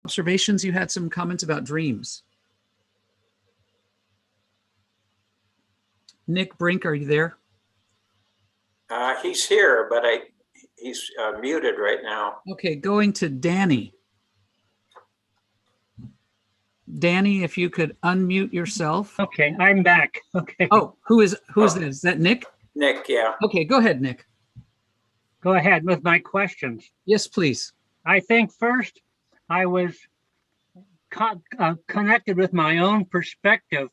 Observations, you had some comments about dreams. Nick Brink, are you there? He's here, but he's muted right now. Okay, going to Danny. Danny, if you could unmute yourself. Okay, I'm back. Okay. Oh, who's this? Is that Nick? Nick, yeah. Okay, go ahead, Nick. Go ahead with my questions. Yes, please. I think first I was connected with my own perspective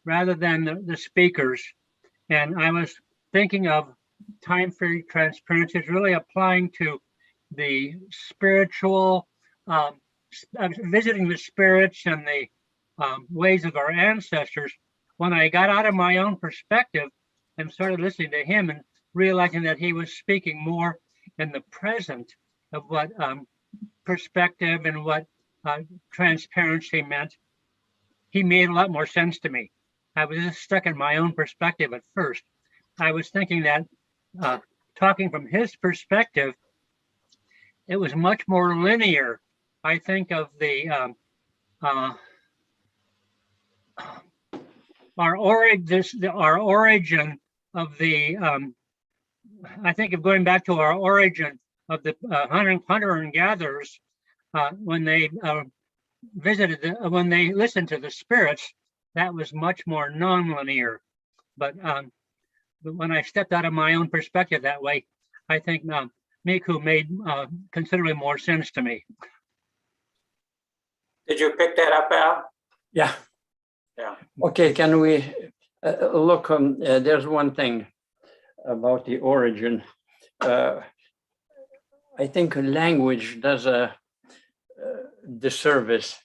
rather than the speakers. And I was thinking of time-free transparency is really applying to the spiritual, visiting the spirits and the ways of our ancestors. When I got out of my own perspective and started listening to him and realizing that he was speaking more in the present of what perspective and what transparency meant, he made a lot more sense to me. I was just stuck in my own perspective at first. I was thinking that talking from his perspective, it was much more linear. I think of the our origin of the I think of going back to our origin of the hunter and gatherers when they visited when they listened to the spirits. That was much more non-linear. But when I stepped out of my own perspective that way, I think Miku made considerably more sense to me. Did you pick that up, Al? Yeah. Yeah. Okay, can we look, there's one thing about the origin. I think language does a disservice.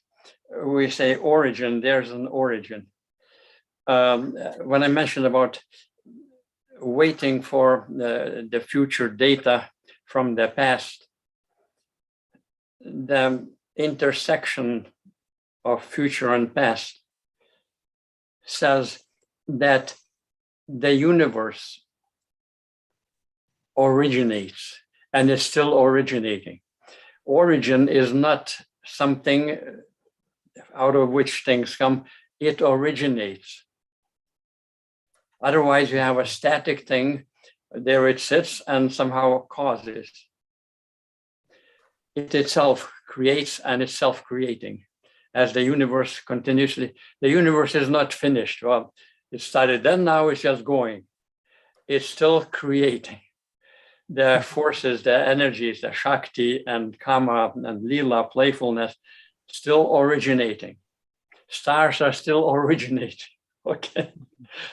We say origin, there's an origin. When I mentioned about waiting for the future data from the past, the intersection of future and past says that the universe originates and is still originating. Origin is not something out of which things come, it originates. Otherwise, you have a static thing, there it sits and somehow causes. It itself creates and is self-creating. As the universe continuously, the universe is not finished. Well, it started then, now it's just going. It's still creating. The forces, the energies, the Shakti and Kama and Lila, playfulness, still originating. Stars are still originating. Okay.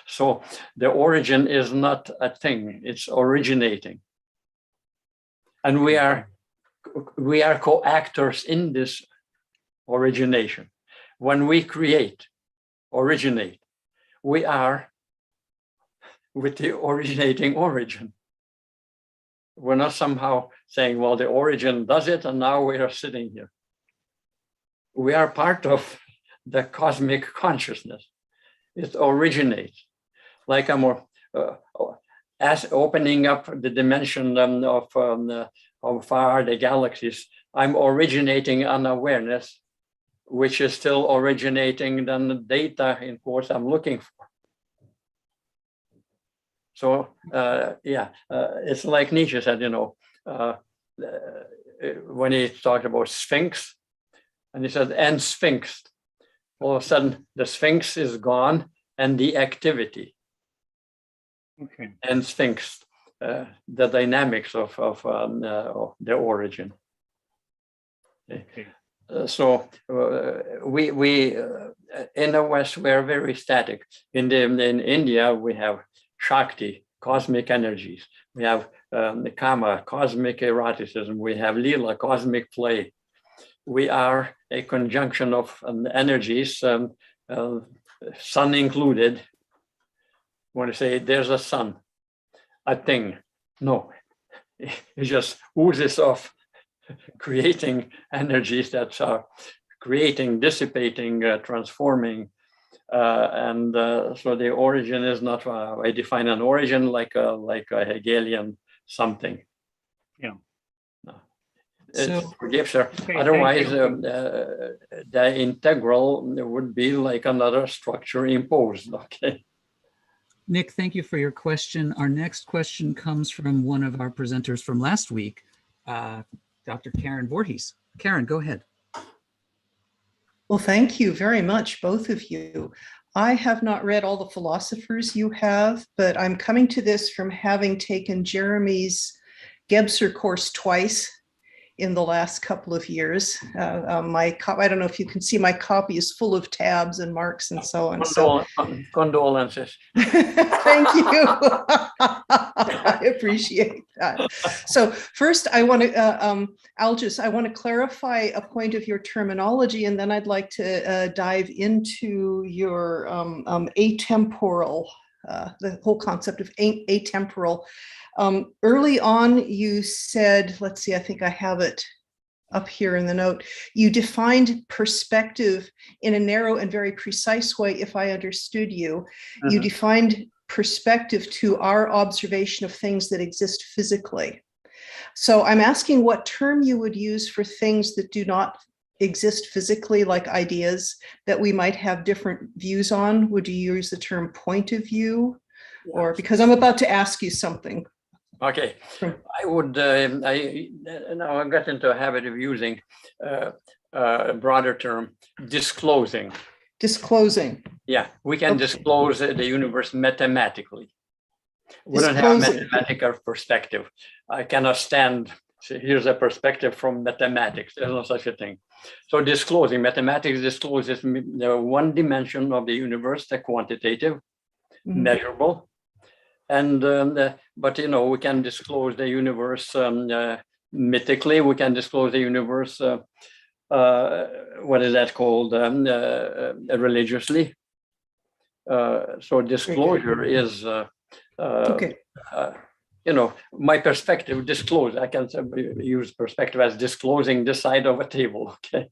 So the origin is not a thing, it's originating. And we are co-actors in this origination. When we originate, we are with the originating origin. We're not somehow saying, well, the origin does it, and now we are sitting here. We are part of the cosmic consciousness. It originates. Like I'm as opening up the dimension of how far the galaxies, I'm originating an awareness, which is still originating than the data, in quotes, I'm looking for. So, it's like Nietzsche said, when he talked about Sphinx, and he said, and Sphinx. All of a sudden, the Sphinx is gone and the activity. Okay. And Sphinx, the dynamics of the origin. Okay. So we in the West, we're very static. In India, we have Shakti, cosmic energies. We have the Kama, cosmic eroticism. We have Lila, cosmic play. We are a conjunction of energies, sun included. When I say there's a sun, a thing, no, it just oozes of creating energies that are creating, dissipating, transforming. So the origin is not, I define an origin like a Hegelian something. Yeah. No. So- It's for Gebser. Okay, Otherwise, thank the integral would be like another structure imposed. Okay. Nick, thank you for your question. Our next question comes from one of our presenters from last week, Dr. Karen Voorhees. Karen, go ahead. Well, thank you very much, both of you. I have not read all the philosophers you have, but I'm coming to this from having taken Jeremy's Gebser course twice in the last couple of years. I don't know if you can see, my copy is full of tabs and marks and so on. So Condolences. thank you. I appreciate that. So first, I want to, Algis, I want to clarify a point of your terminology, and then I'd like to dive into your atemporal, the whole concept of atemporal. Early on, you said, let's see, I think I have it up here in the note. You defined perspective in a narrow and very precise way, if I understood you. Mm-hmm. You defined perspective to our observation of things that exist physically. So I'm asking what term you would use for things that do not exist physically, like ideas that we might have different views on. Would you use the term point of view? Yeah. Or because I'm about to ask you something. Okay, I would, now I got into a habit of using a broader term, disclosing. Disclosing. Yeah, we can disclose the universe mathematically. We don't have mathematical perspective. I cannot stand, so here's a perspective from mathematics. There's no such a thing. So disclosing, mathematics discloses the one dimension of the universe, the quantitative, measurable. And but you know, we can disclose the universe mythically. We can disclose the universe. What is that called? Religiously. So disclosure is, you know, my perspective. Disclose. I can use perspective as disclosing this side of a table. Okay.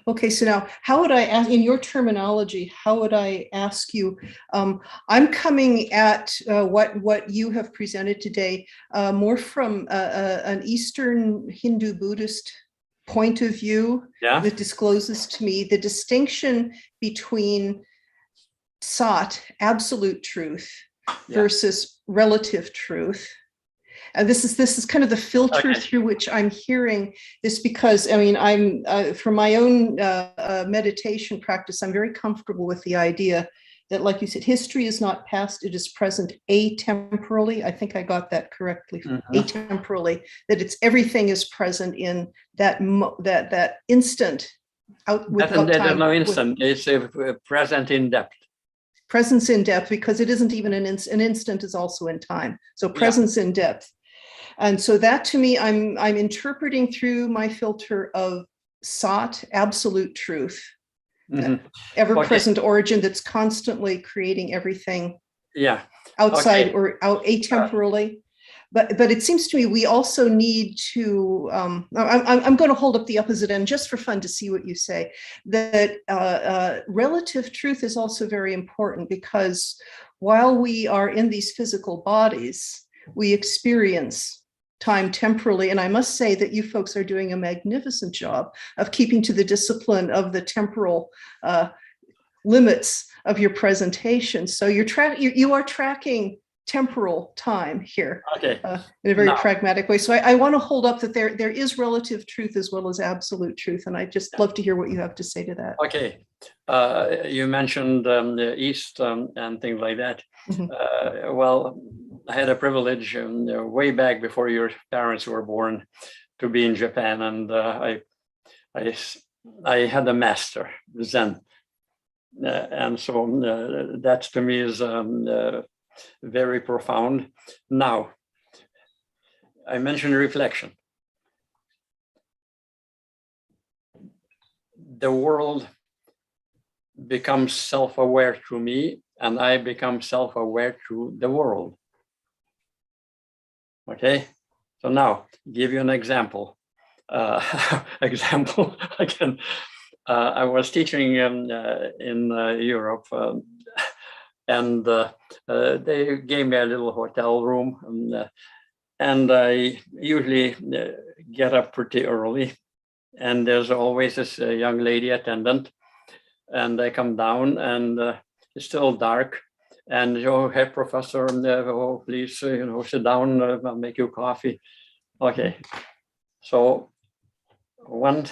Okay, so now how would I ask, in your terminology, how would I ask you, I'm coming at what you have presented today more from an Eastern Hindu Buddhist point of view that discloses to me the distinction between sat, absolute truth, versus relative truth. And this is kind of the filter through which I'm hearing this, because I mean, I'm from my own meditation practice, I'm very comfortable with the idea that, like you said, history is not past, it is present atemporally. I think I got that correctly. Atemporally, that it's everything is present in that that instant. There's no instant. It's present in depth. Presence in depth, because it isn't even an instant is also in time. So presence in depth. And so that, to me, I'm interpreting through my filter of sat, absolute truth, ever-present origin that's constantly creating everything outside or out atemporally. But it seems to me we also need to, I'm going to hold up the opposite end just for fun to see what you say, that relative truth is also very important, because while we are in these physical bodies, we experience time temporally. And I must say that you folks are doing a magnificent job of keeping to the discipline of the temporal limits of your presentation. So you are tracking temporal time here in a very pragmatic way. So I want to hold up that there is relative truth as well as absolute truth. And I just love to hear what you have to say to that. Okay. You mentioned the East and things like that. Well, I had a privilege way back before your parents were born to be in Japan, and I had a master, Zen. And so that to me is very profound. Now, I mentioned reflection. The world becomes self-aware through me, and I become self-aware through the world. Okay, so now give you an example. I was teaching in Europe, and they gave me a little hotel room, And I usually get up pretty early. And there's always this young lady attendant. And I come down and it's still dark. And, oh, hey, professor, oh, please, sit down, I'll make you coffee. Okay. So one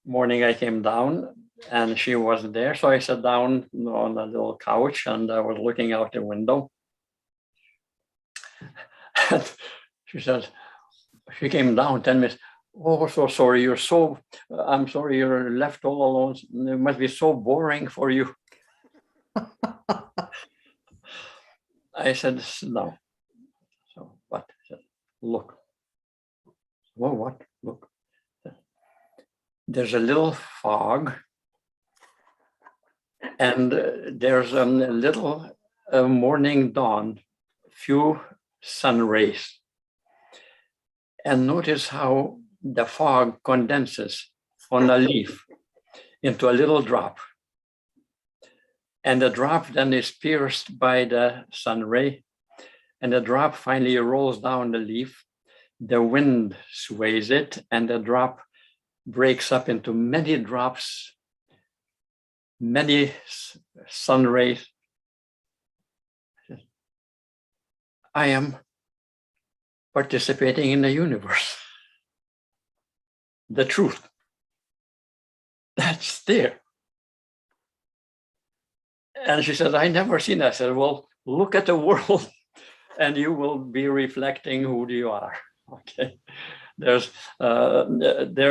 morning I came down and she wasn't there. So I sat down on a little couch and I was looking out the window. And she said, she came down 10 minutes. Oh, so sorry, I'm sorry you're left all alone. It must be so boring for you. I said, no. So what? I said, look. Well, what? Look. There's a little fog and there's a little morning dawn, few sun rays. And notice how the fog condenses on a leaf into a little drop. And the drop then is pierced by the sun ray. And the drop finally rolls down the leaf. The wind sways it, and the drop breaks up into many drops, many sun rays. I am participating in the universe. The truth. That's there. And she said, I never seen that. I said, well, look at the world and you will be reflecting who you are. Okay. There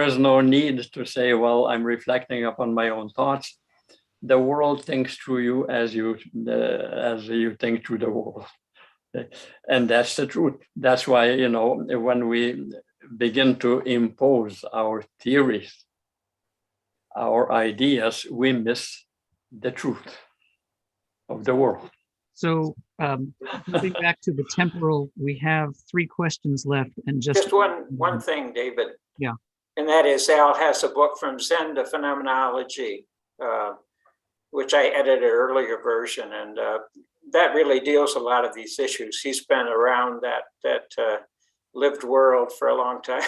is no need to say, well, I'm reflecting upon my own thoughts. The world thinks through you as you think through the world. And that's the truth. That's why, when we begin to impose our theories, our ideas, we miss the truth of the world. So moving back to the temporal, we have 3 questions left, and just one thing, David. Yeah. And that is, Al has a book From Zen to Phenomenology, which I edited an earlier version, and that really deals a lot of these issues. He's been around that lived world for a long time.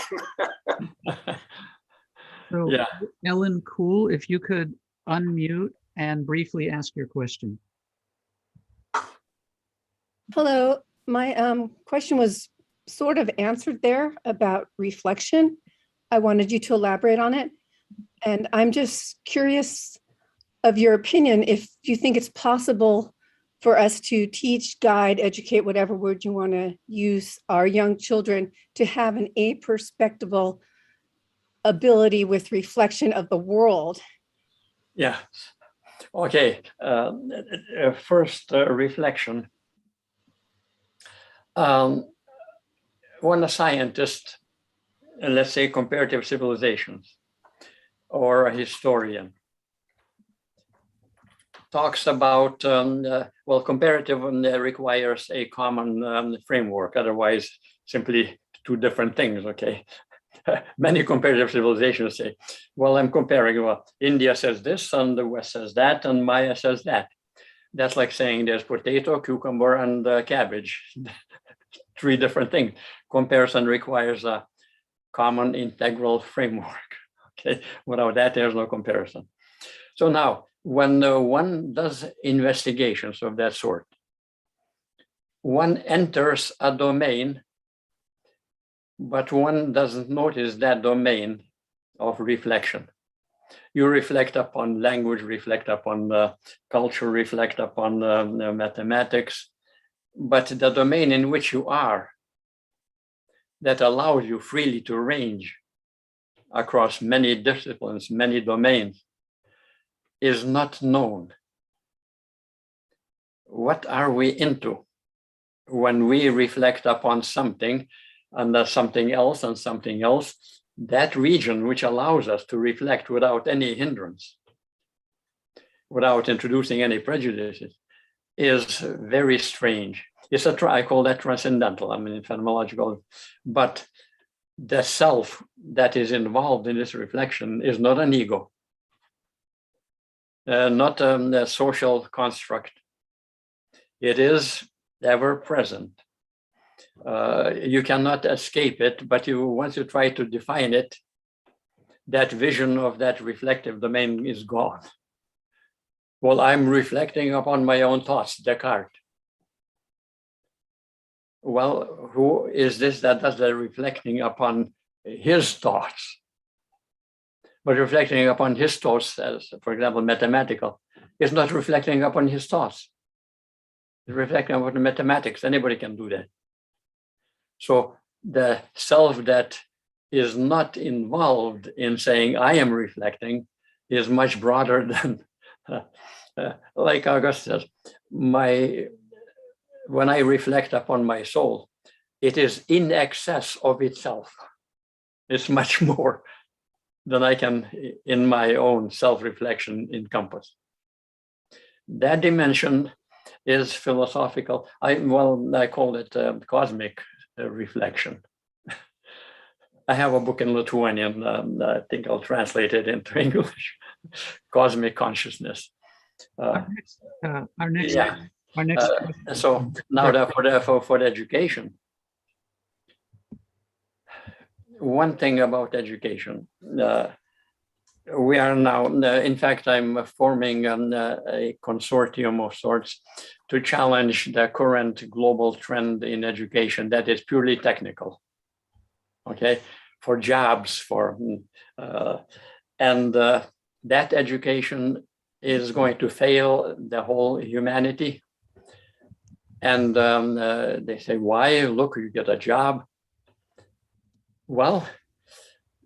So, yeah. Ellen Cool, if you could unmute and briefly ask your question. Hello, my question was sort of answered there about reflection. I wanted you to elaborate on it. And I'm just curious of your opinion, if you think it's possible for us to teach, guide, educate, whatever word you want to use, our young children to have an a-perspectival ability with reflection of the world. Yeah. Okay. First reflection. When a scientist, let's say comparative civilizations, or a historian, talks about, comparative requires a common framework, otherwise simply 2 different things, okay? Many comparative civilizations say, well, I'm comparing, India says this, and the West says that, and Maya says that. That's like saying there's potato, cucumber, and cabbage. 3 different things. Comparison requires a common integral framework. Okay, without that, there's no comparison. So now, when one does investigations of that sort, one enters a domain, but one doesn't notice that domain of reflection. You reflect upon language, reflect upon culture, reflect upon mathematics, but the domain in which you are, that allows you freely to range across many disciplines, many domains, is not known. What are we into when we reflect upon something and something else and something else? That region which allows us to reflect without any hindrance, without introducing any prejudices, is very strange. I call that transcendental, phenomenological, but the self that is involved in this reflection is not an ego, not a social construct. It is ever present. You cannot escape it, but once you try to define it, that vision of that reflective domain is gone. Well, I'm reflecting upon my own thoughts, Descartes. Well, who is this that does the reflecting upon his thoughts? But reflecting upon his thoughts, as for example, mathematical, is not reflecting upon his thoughts. It's reflecting upon the mathematics. Anybody can do that. So the self that is not involved in saying, I am reflecting, is much broader than, like August says, when I reflect upon my soul, it is in excess of itself. It's much more than I can, in my own self-reflection, encompass. That dimension is philosophical. I call it cosmic reflection. I have a book in Lithuanian. I think I'll translate it into English. Cosmic consciousness. Our next. So now for the education. One thing about education, we are now, in fact, I'm forming a consortium of sorts to challenge the current global trend in education that is purely technical, okay, for jobs, and that education is going to fail the whole humanity. And they say, why? Look, you get a job. Well,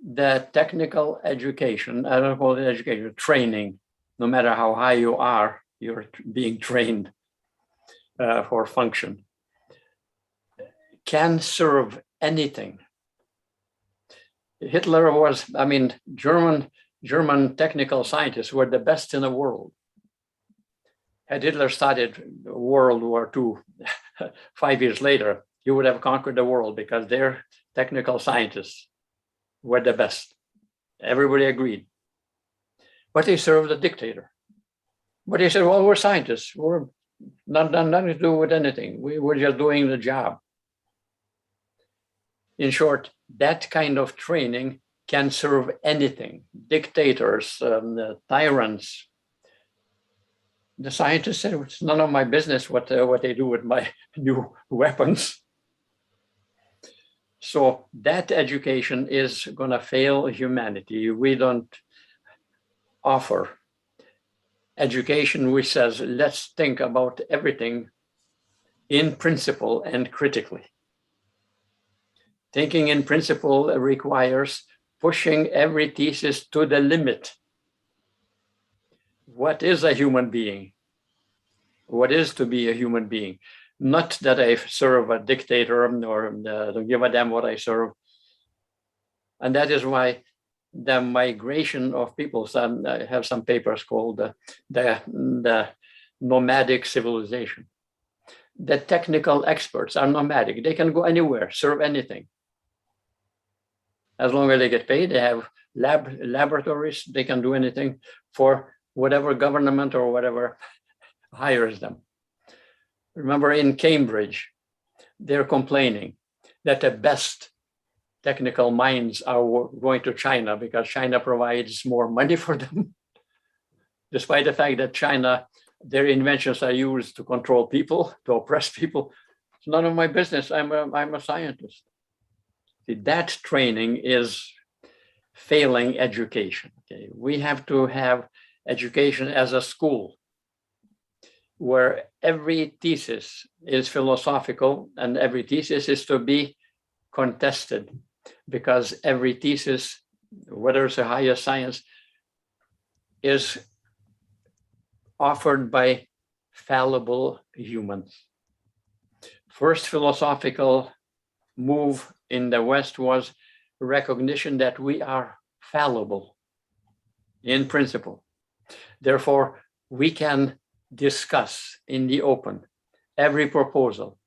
the technical education, I don't call it education, training, no matter how high you are, you're being trained for function, can serve anything. Hitler was, German technical scientists were the best in the world. Had Hitler started World War II 5 years later, he would have conquered the world because their technical scientists were the best. Everybody agreed. But they served a dictator. But they said, well, we're scientists. We're nothing to do with anything. We're just doing the job. In short, that kind of training can serve anything. Dictators, tyrants. The scientists said, it's none of my business what they do with my new weapons. So that education is going to fail humanity. We don't offer education which says, let's think about everything in principle and critically. Thinking in principle requires pushing every thesis to the limit. What is a human being? What is to be a human being? Not that I serve a dictator or don't give a damn what I serve. And that is why the migration of people, I have some papers called the nomadic civilization. The technical experts are nomadic. They can go anywhere, serve anything. As long as they get paid, they have laboratories, they can do anything for whatever government or whatever hires them. Remember in Cambridge, they're complaining that the best technical minds are going to China because China provides more money for them. Despite the fact that China, their inventions are used to control people, to oppress people. It's none of my business. I'm a scientist. See, that training is failing education. Okay? We have to have education as a school where every thesis is philosophical and every thesis is to be contested, because every thesis, whether it's a higher science, is offered by fallible humans. First philosophical move in the West was recognition that we are fallible in principle. Therefore, we can discuss in the open every proposal,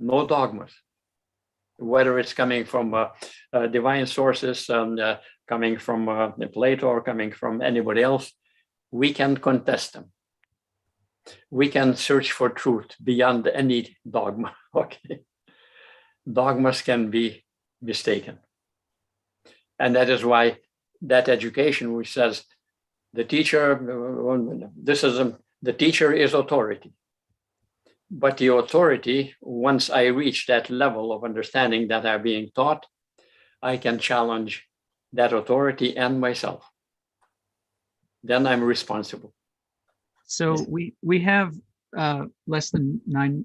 no dogmas, whether it's coming from divine sources, coming from Plato or coming from anybody else. We can contest them. We can search for truth beyond any dogma. Okay. dogmas can be mistaken. And that is why that education, which says the teacher, the teacher is authority. But the authority, once I reach that level of understanding that I'm being taught, I can challenge that authority and myself. Then I'm responsible. So we have less than 10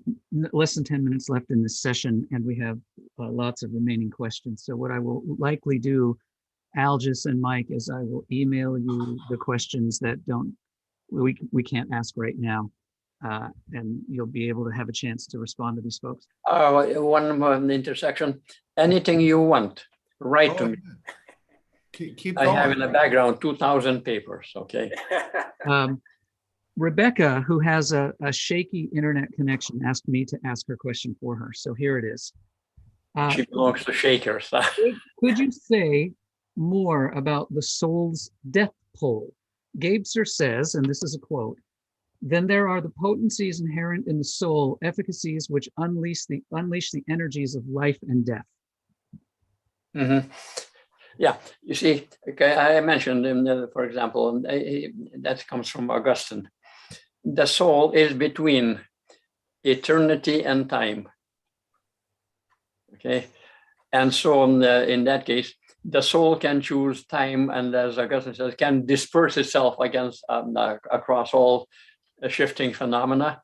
minutes left in this session, and we have lots of remaining questions. So what I will likely do, Algis and Mike, is I will email you the questions that we can't ask right now, and you'll be able to have a chance to respond to these folks. One more intersection. Anything you want, write to me. Keep I going. have in the background 2,000 papers. Okay. Rebecca, who has a shaky internet connection, asked me to ask her question for her. So here it is. She belongs to Shakers. Could you say more about the soul's death pole? Gebser says, and this is a quote, "Then there are the potencies inherent in the soul, efficacies which unleash the energies of life and death." Mm-hmm. Yeah, you see, okay, I mentioned, for example, that comes from Augustine. The soul is between eternity and time. Okay, and so in that case, the soul can choose time, and as Augustine says, can disperse itself across all shifting phenomena,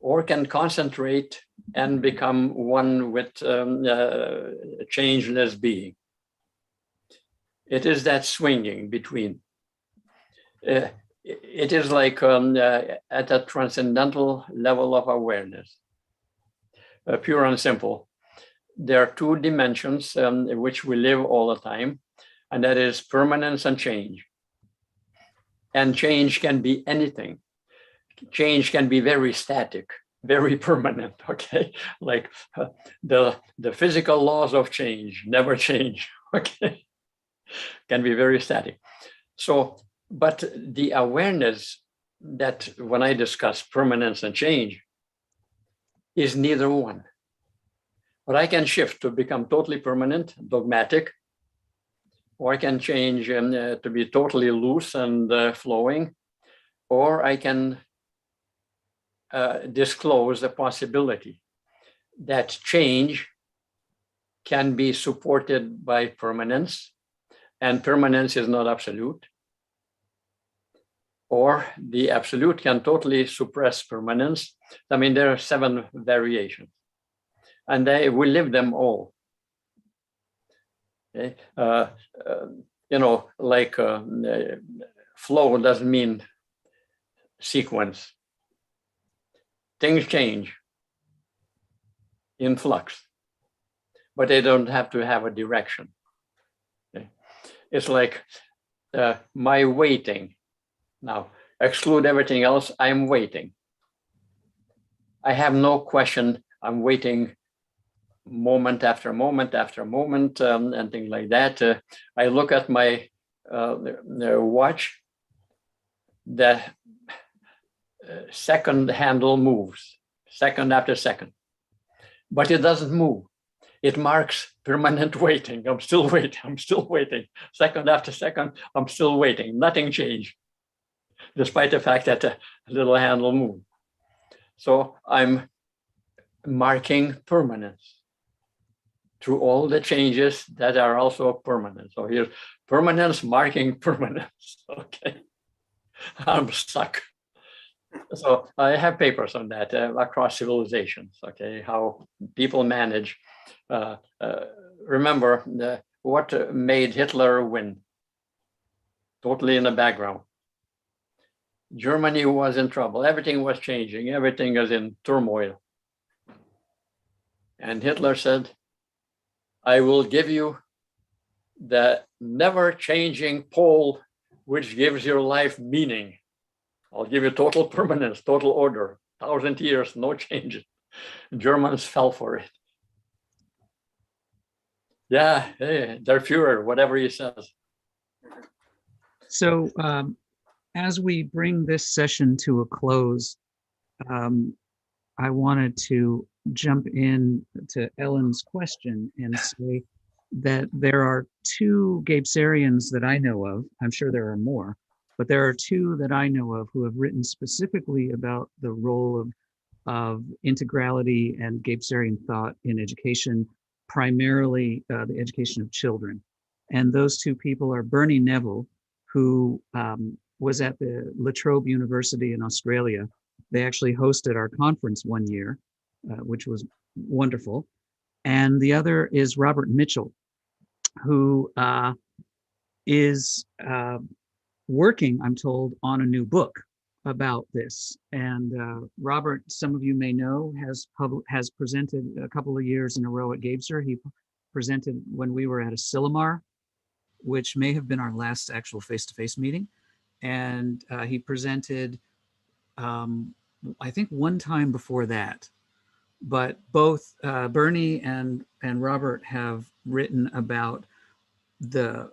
or can concentrate and become one with changeless being. It is that swinging between. It is like at a transcendental level of awareness, pure and simple. There are two dimensions in which we live all the time, and that is permanence and change. And change can be anything. Change can be very static, very permanent, okay? Like the physical laws of change never change, okay? Can be very static. So, but the awareness that when I discuss permanence and change is neither one. But I can shift to become totally permanent, dogmatic, or I can change to be totally loose and flowing, or I can disclose the possibility that change can be supported by permanence, and permanence is not absolute, or the absolute can totally suppress permanence. I mean, there are 7 variations, and we live them all. Okay? Like flow doesn't mean sequence. Things change in flux, but they don't have to have a direction. Okay? It's like my waiting. Now, exclude everything else, I'm waiting. I have no question, I'm waiting moment after moment after moment and things like that. I look at my watch, the second handle moves, second after second, but it doesn't move. It marks permanent waiting. I'm still waiting, I'm still waiting. Second after second, I'm still waiting. Nothing changed, despite the fact that the little handle moved. So I'm marking permanence through all the changes that are also permanent. So here's permanence marking permanence. Okay, I'm stuck. So I have papers on that across civilizations. Okay, how people manage. Remember what made Hitler win? Totally in the background. Germany was in trouble. Everything was changing. Everything was in turmoil. And Hitler said, I will give you the never-changing pole which gives your life meaning. I'll give you total permanence, total order, 1,000 years, no changes. Germans fell for it. Yeah, hey, der Führer, whatever he says. So as we bring this session to a close, I wanted to jump in to Ellen's question and say that there are two Gebserians that I know of. I'm sure there are more, but there are two that I know of who have written specifically about the role of integrality and Gebserian thought in education, primarily the education of children. And those two people are Bernie Neville, who was at the La Trobe University in Australia. They actually hosted our conference one year, which was wonderful. And the other is Robert Mitchell, who is working, I'm told, on a new book about this. And Robert, some of you may know, has presented a couple of years in a row at Gebser. He presented when we were at Asilomar, which may have been our last actual face-to-face meeting. And he presented, I think, one time before that. But both Bernie and Robert have written about the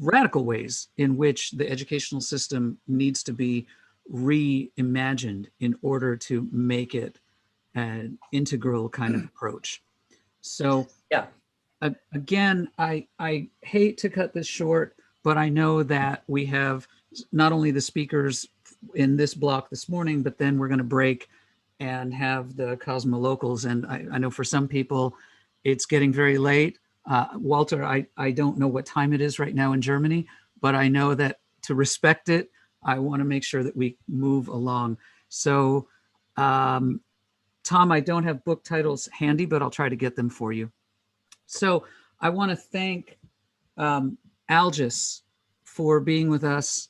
radical ways in which the educational system needs to be reimagined in order to make it an integral kind of approach. So Yeah. Again, I hate to cut this short, but I know that we have not only the speakers in this block this morning, but then we're going to break and have the Cosmolocals. And I know for some people, it's getting very late. Walter, I don't know what time it is right now in Germany, but I know that to respect it, I want to make sure that we move along. So, Tom, I don't have book titles handy, but I'll try to get them for you. So I want to thank Algis for being with us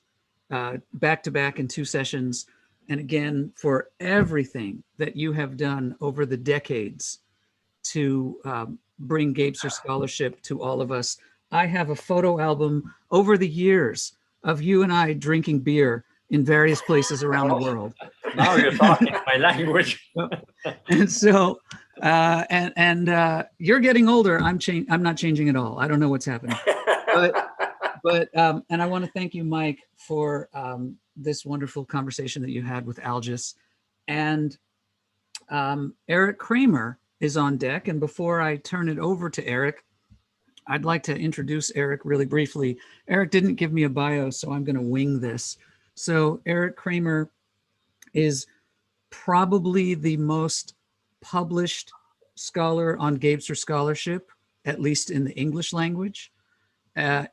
back to back in 2 sessions. And again, for everything that you have done over the decades to bring Gebser scholarship to all of us. I have a photo album over the years of you and I drinking beer in various places around the world. Now you're talking my language. And so, you're getting older. I'm not changing at all. I don't know what's happening. But and I want to thank you, Mike, for this wonderful conversation that you had with Algis. And Eric Kramer is on deck. And before I turn it over to Eric, I'd like to introduce Eric really briefly. Eric didn't give me a bio, so I'm going to wing this. So Eric Kramer is probably the most published scholar on Gebser scholarship, at least in the English language,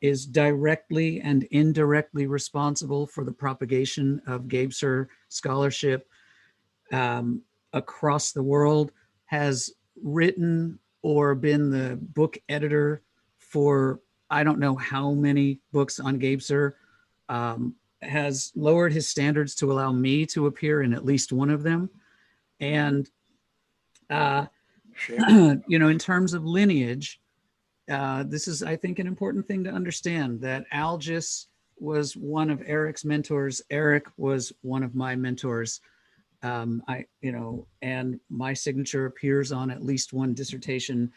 is directly and indirectly responsible for the propagation of Gebser scholarship across the world, has written or been the book editor for I don't know how many books on Gebser, has lowered his standards to allow me to appear in at least one of them. And, in terms of lineage, this is, I think, an important thing to understand, that Algis was one of Eric's mentors. Eric was one of my mentors. And my signature appears on at least one dissertation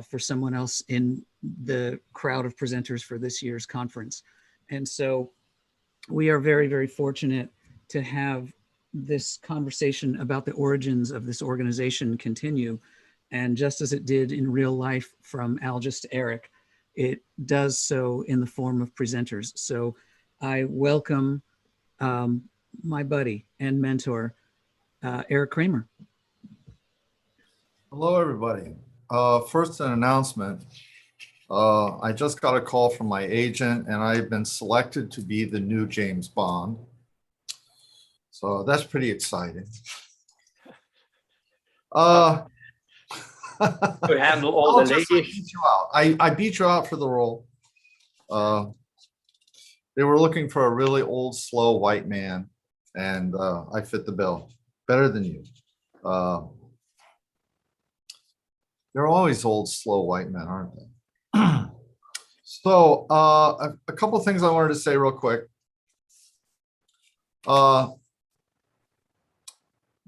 for someone else in the crowd of presenters for this year's conference. And so we are very, very fortunate to have this conversation about the origins of this organization continue. And just as it did in real life from Algis to Eric, it does so in the form of presenters. So I welcome my buddy and mentor, Eric Kramer. Hello, everybody. First, an announcement. I just got a call from my agent, and I've been selected to be the new James Bond. So that's pretty exciting. To handle all the ladies. Beat you out. I beat you out for the role. They were looking for a really old, slow white man, and I fit the bill. Better than you. They're always old, slow white men, aren't they? So a couple of things I wanted to say real quick.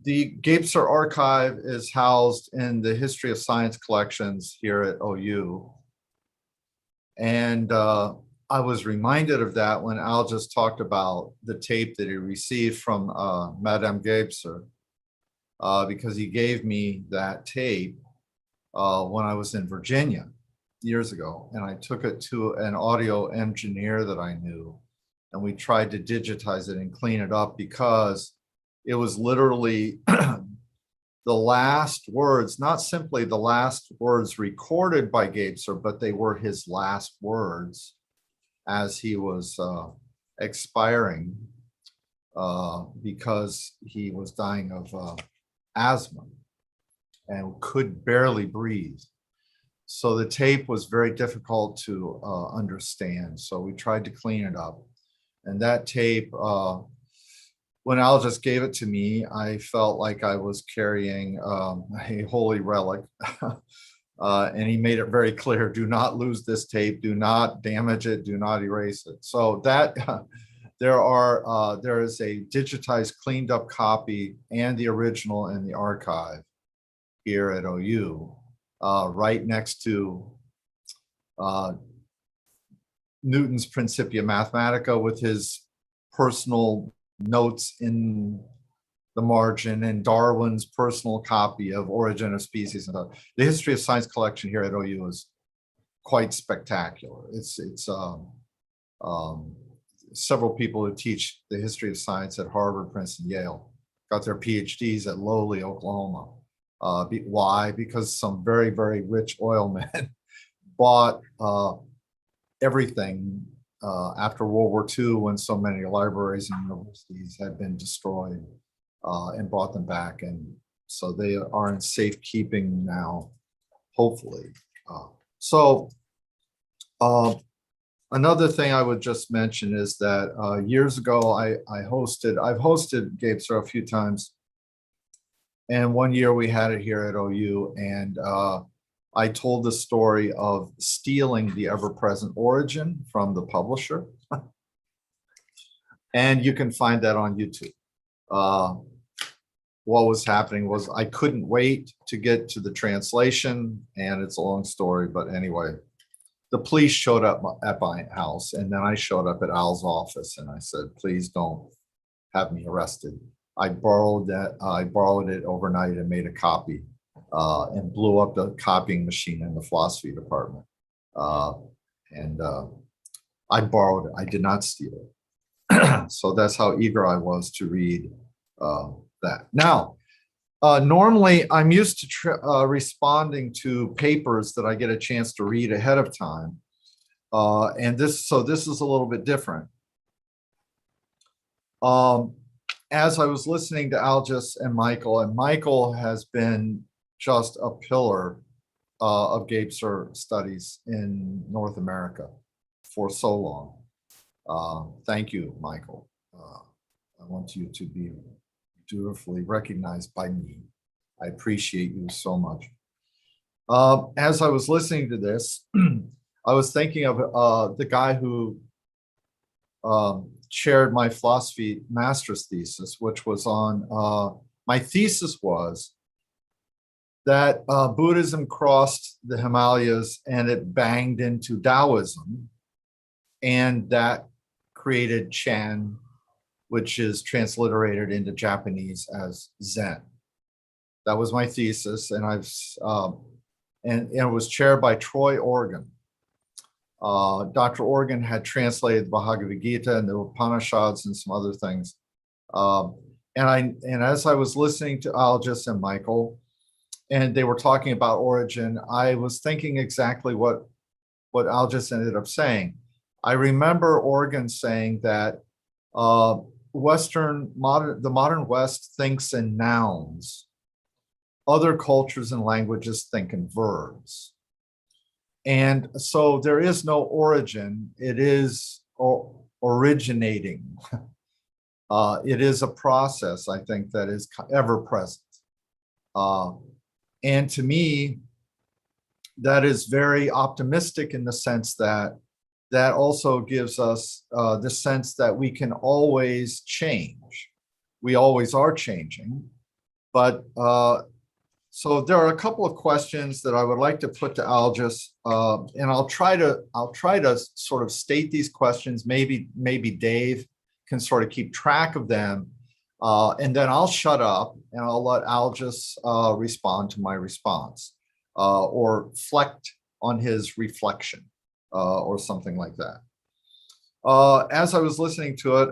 The Gebser archive is housed in the History of Science collections here at OU. And I was reminded of that when Al just talked about the tape that he received from Madame Gebser. because he gave me that tape when I was in Virginia years ago, and I took it to an audio engineer that I knew, and we tried to digitize it and clean it up because it was literally the last words, not simply the last words recorded by Gebser, but they were his last words as he was expiring because he was dying of asthma and could barely breathe. So the tape was very difficult to understand. So we tried to clean it up. And that tape, when Algis gave it to me, I felt like I was carrying a holy relic. And he made it very clear, do not lose this tape, do not damage it, do not erase it. So that there is a digitized, cleaned up copy and the original in the archive here at OU, right next to Newton's Principia Mathematica with his personal notes in the margin, and Darwin's personal copy of Origin of Species. And the History of Science collection here at OU is quite spectacular. It's several people who teach the history of science at Harvard, Princeton, Yale got their PhDs at Lowly, Oklahoma. Why? Because some very, very rich oil men bought everything after World War II, when so many libraries and universities had been destroyed, and brought them back. And so they are in safekeeping now, hopefully. Another thing I would just mention is that years ago, I've hosted Gebser a few times. And one year we had it here at OU, and I told the story of stealing the ever-present Origin from the publisher. And you can find that on YouTube. What was happening was I couldn't wait to get to the translation, and it's a long story, but anyway, the police showed up at my house, and then I showed up at Al's office, and I said, please don't have me arrested. I borrowed it overnight and made a copy, and blew up the copying machine in the philosophy department. I borrowed it. I did not steal it. So that's how eager I was to read that. Now, normally I'm used to responding to papers that I get a chance to read ahead of time. And this is a little bit different. As I was listening to Algis and Michael has been just a pillar of Gebser studies in North America for so long. Thank you, Michael. I want you to be dutifully recognized by me. I appreciate you so much. As I was listening to this, I was thinking of the guy who chaired my philosophy master's thesis, which was on, my thesis was that Buddhism crossed the Himalayas and it banged into Taoism, and that created Chan, which is transliterated into Japanese as Zen. That was my thesis, and it was chaired by Troy Organ. Dr. Organ had translated the Bhagavad Gita and the Upanishads and some other things. And as I was listening to Algis and Michael, and they were talking about Origin, I was thinking exactly what Algis ended up saying. I remember Organ saying that the modern West thinks in nouns. Other cultures and languages think in verbs. And so there is no origin, it is originating. It is a process, I think, that is ever present. And to me, that is very optimistic in the sense that that also gives us the sense that we can always change. We always are changing, but so there are a couple of questions that I would like to put to Algis, and I'll try to sort of state these questions. Maybe Dave can sort of keep track of them, And then I'll shut up and I'll let Algis respond to my response or reflect on his reflection or something like that. As I was listening to it,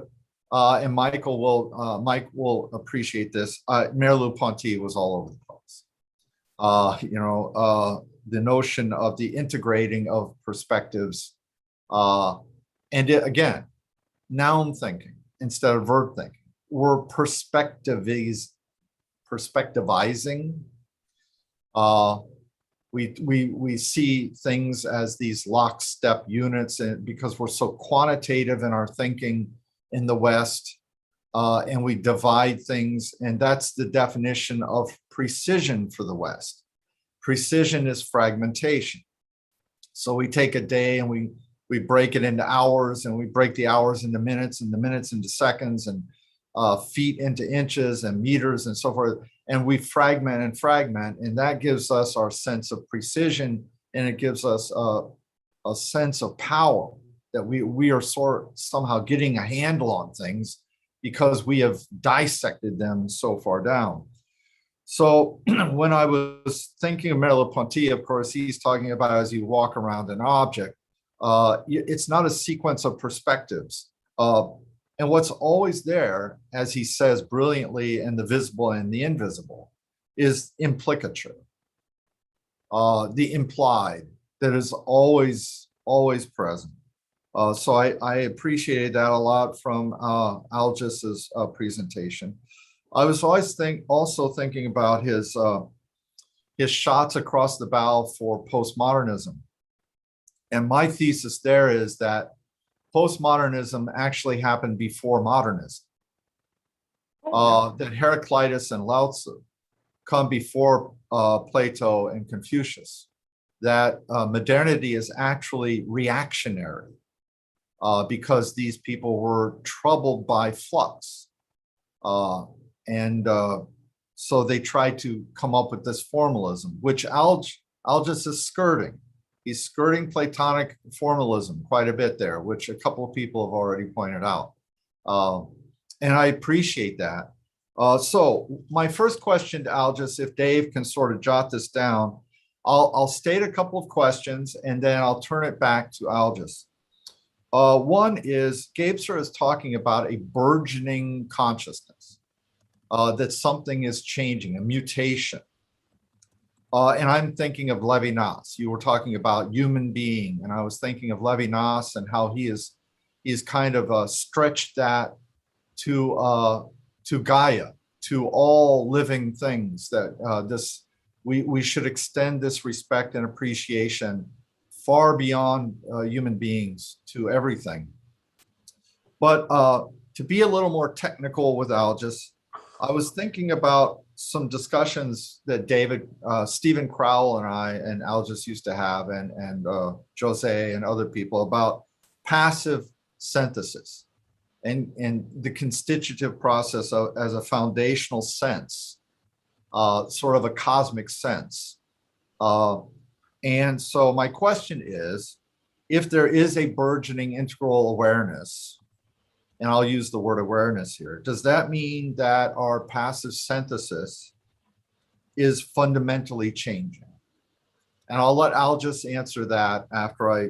and Mike will appreciate this, Merleau-Ponty was all over the place. The notion of the integrating of perspectives. Again, noun thinking instead of verb thinking. We're perspectivizing. We see things as these lockstep units, and because we're so quantitative in our thinking in the West, and we divide things, and that's the definition of precision for the West. Precision is fragmentation. So we take a day and we break it into hours, and we break the hours into minutes, and the minutes into seconds, and feet into inches, and meters, and so forth. And we fragment, and that gives us our sense of precision, and it gives us a sense of power that we are somehow getting a handle on things because we have dissected them so far down. So when I was thinking of Merleau-Ponty, of course, he's talking about as you walk around an object, it's not a sequence of perspectives. And what's always there, as he says brilliantly in The Visible and the Invisible, is implicature, the implied that is always present. So I appreciated that a lot from Algis's presentation. I was also thinking about his shots across the bow for postmodernism. And my thesis there is that postmodernism actually happened before modernism. That Heraclitus and Lao Tzu come before Plato and Confucius. That modernity is actually reactionary because these people were troubled by flux. So they tried to come up with this formalism, which Algis is skirting. He's skirting Platonic formalism quite a bit there, which a couple of people have already pointed out. And I appreciate that. So my first question to Algis, if Dave can sort of jot this down, I'll state a couple of questions and then I'll turn it back to Algis. One is Gebser is talking about a burgeoning consciousness, that something is changing, a mutation. And I'm thinking of Levinas. You were talking about human being, and I was thinking of Levinas and how he's kind of stretched that to Gaia, to all living things. That we should extend this respect and appreciation far beyond human beings to everything. But to be a little more technical with Algis, I was thinking about some discussions that Stephen Crowell and I and Algis used to have, and Jose and other people about passive synthesis and the constitutive process as a foundational sense, sort of a cosmic sense. And so my question is, if there is a burgeoning integral awareness, and I'll use the word awareness here, does that mean that our passive synthesis is fundamentally changing? And I'll let Algis answer that after I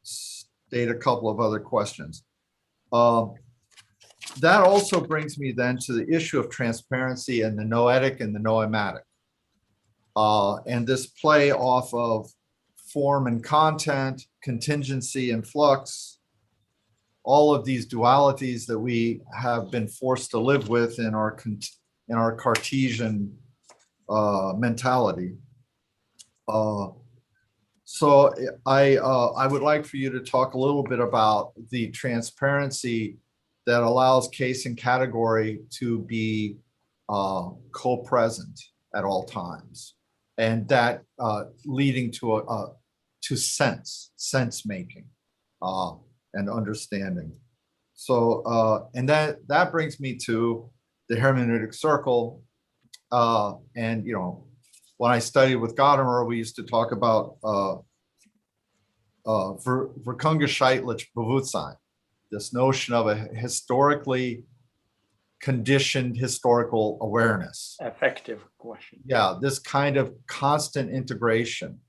state a couple of other questions. That also brings me then to the issue of transparency and the noetic and the noematic. And this play off of form and content, contingency and flux, all of these dualities that we have been forced to live with in our Cartesian mentality. So I would like for you to talk a little bit about the transparency that allows case and category to be co-present at all times, and that leading to sense making. And understanding. So, and that brings me to the hermeneutic circle. And, when I studied with Gadamer, we used to talk about Verkungeschichtlich Bewusstsein, this notion of a historically conditioned historical awareness. Effective question. Yeah, this kind of constant integration,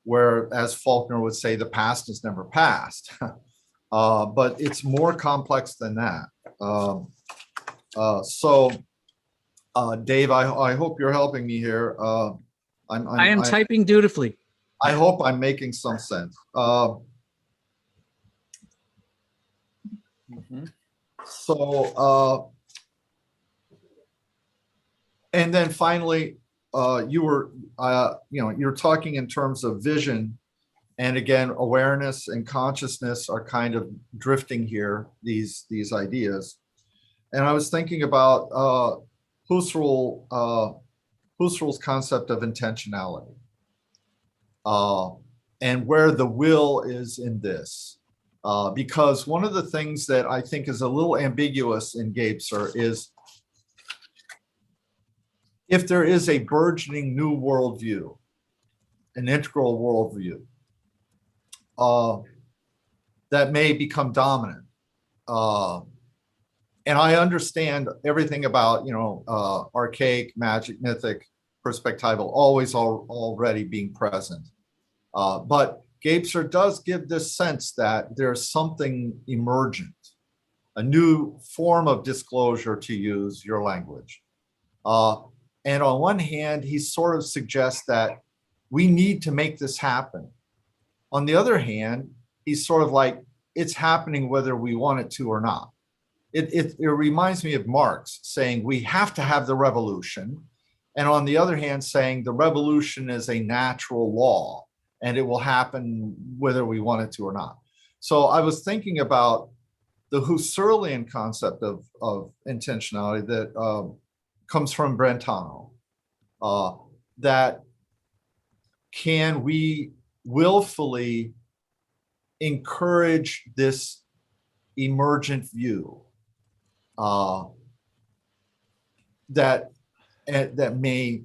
where, as Faulkner would say, the past is never past. But it's more complex than that. Dave, I hope you're helping me here. I am typing dutifully. I hope I'm making some sense. Mhm. And then finally, you're talking in terms of vision, and again, awareness and consciousness are kind of drifting here, these ideas. And I was thinking about Husserl's concept of intentionality, and where the will is in this. Because one of the things that I think is a little ambiguous in Gebser is if there is a burgeoning new worldview, an integral worldview, that may become dominant. And I understand everything about, archaic, magic, mythic, perspectival, always already being present. But Gebser does give this sense that there's something emergent, a new form of disclosure, to use your language. And on one hand, he sort of suggests that we need to make this happen. On the other hand, he's sort of like, it's happening whether we want it to or not. It reminds me of Marx saying we have to have the revolution. And on the other hand, saying the revolution is a natural law and it will happen whether we want it to or not. So I was thinking about the Husserlian concept of intentionality that comes from Brentano, that can we willfully encourage this emergent view that may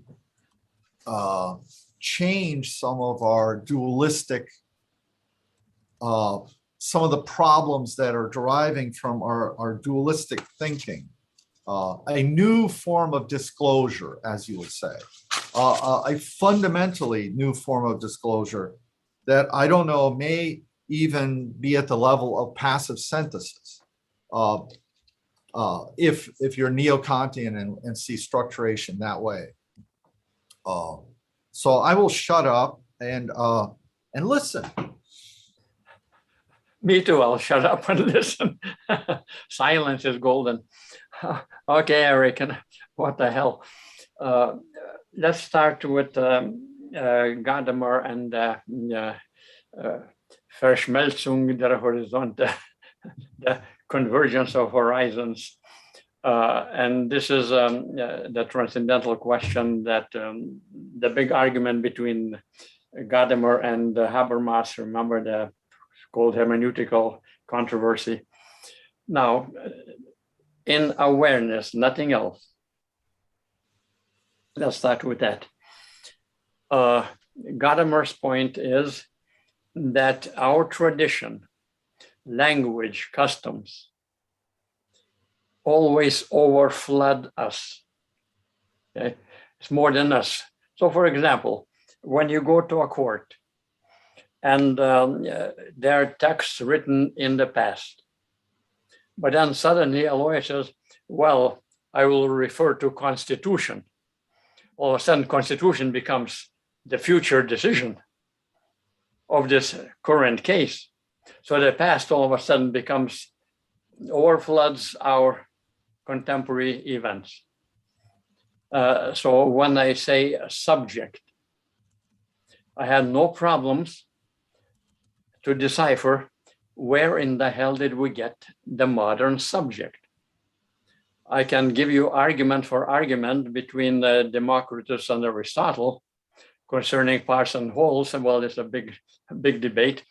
change some of our dualistic, some of the problems that are deriving from our dualistic thinking. A new form of disclosure, as you would say, a fundamentally new form of disclosure that I don't know may even be at the level of passive synthesis, if you're neo-Kantian and see structuration that way. So I will shut up and listen. Me too. I'll shut up and listen. Silence is golden. Okay, Eric, and what the hell? Let's start with Gadamer and Verschmelzung der Horizonte, the convergence of horizons. And this is the transcendental question that the big argument between Gadamer and Habermas, remember the called hermeneutical controversy. Now, in awareness, nothing else. Let's start with that. Gadamer's point is that our tradition, language, customs, always overflood us. Okay? It's more than us. So for example, when you go to a court and there are texts written in the past, but then suddenly a lawyer says, well, I will refer to Constitution. All of a sudden, Constitution becomes the future decision of this current case. So the past all of a sudden overfloods our contemporary events. So when I say subject, I had no problems to decipher where in the hell did we get the modern subject. I can give you argument for argument between Democritus and Aristotle concerning parts and wholes, and well, it's a big debate.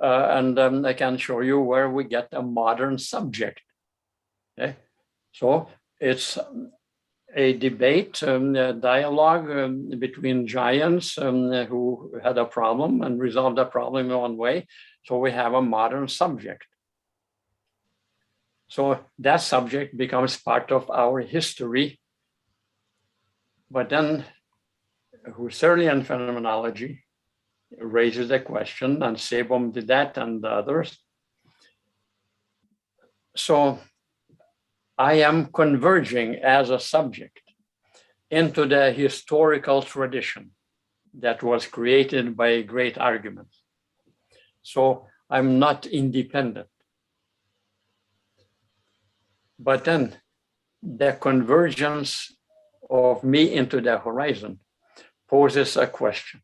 And I can show you where we get a modern subject. Okay? So it's a debate, a dialogue between giants who had a problem and resolved the problem in one way. So we have a modern subject. So that subject becomes part of our history. But then Husserlian phenomenology raises the question, and Sebom did that and others. So I am converging as a subject into the historical tradition that was created by great arguments. So I'm not independent. But then the convergence of me into the horizon poses a question.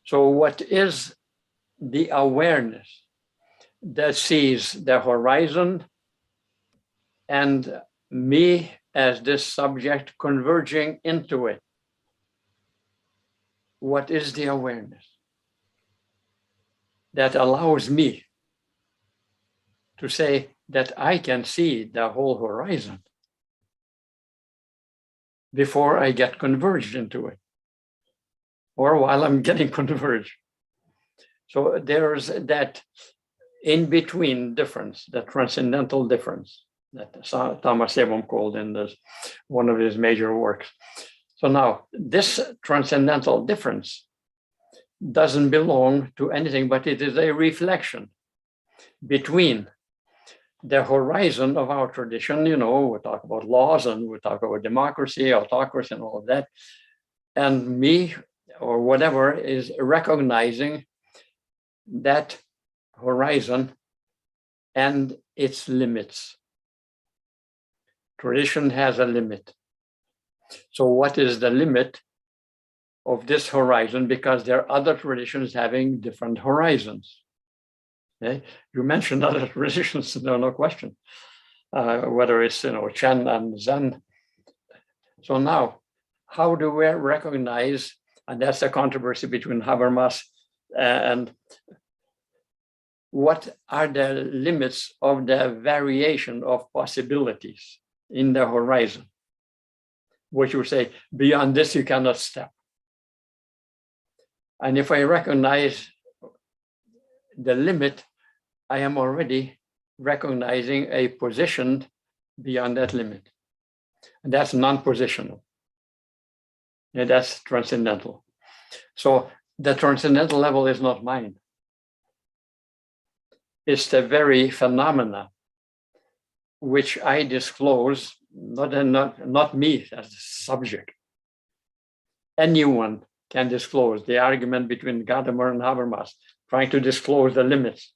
So what is the awareness that sees the horizon and me as this subject converging into it? What is the awareness that allows me to say that I can see the whole horizon before I get converged into it, or while I'm getting converged? So there's that in-between difference, the transcendental difference that Thomas Sebom called in this, one of his major works. So now this transcendental difference doesn't belong to anything, but it is a reflection between the horizon of our tradition. You know, we talk about laws and we talk about democracy, autocracy, and all of that. And me, or whatever, is recognizing that horizon and its limits. Tradition has a limit. So what is the limit of this horizon? Because there are other traditions having different horizons. Okay? You mentioned other traditions, no question. Whether it's Chen and Zen. So now, how do we recognize, and that's the controversy between Habermas and what are the limits of the variation of possibilities in the horizon? Which you say, beyond this you cannot step. And if I recognize the limit, I am already recognizing a position beyond that limit. And that's non-positional. Yeah, that's transcendental. So the transcendental level is not mine. It's the very phenomena which I disclose, not me as the subject. Anyone can disclose. The argument between Gadamer and Habermas, trying to disclose the limits.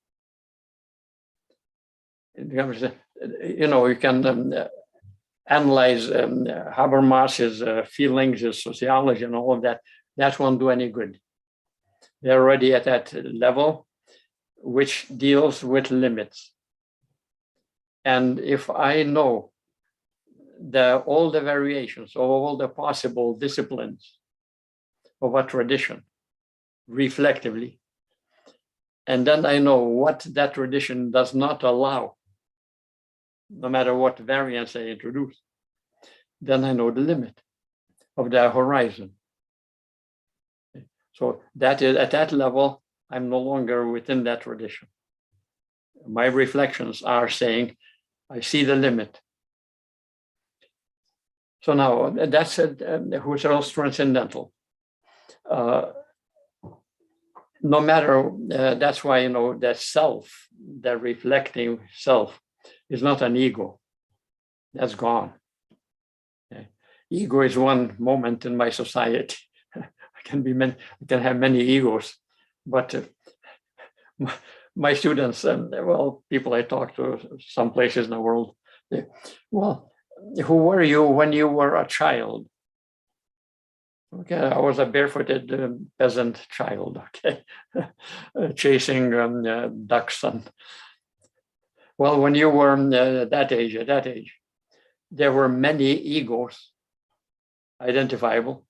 You can analyze Habermas's feelings, his sociology, and all of that. That won't do any good. They're already at that level which deals with limits. And if I know all the variations of all the possible disciplines of a tradition reflectively, and then I know what that tradition does not allow, no matter what variants I introduce, then I know the limit of the horizon. So that is, at that level, I'm no longer within that tradition. My reflections are saying, I see the limit. So now that's Husserl's transcendental. No matter, that's why, that self, the reflecting self, is not an ego. That's gone. Okay. Ego is one moment in my society. I can have many egos, but my students and people I talk to some places in the world, who were you when you were a child? Okay, I was a barefooted peasant child, okay, chasing ducks. And when you were at that age, there were many egos identifiable,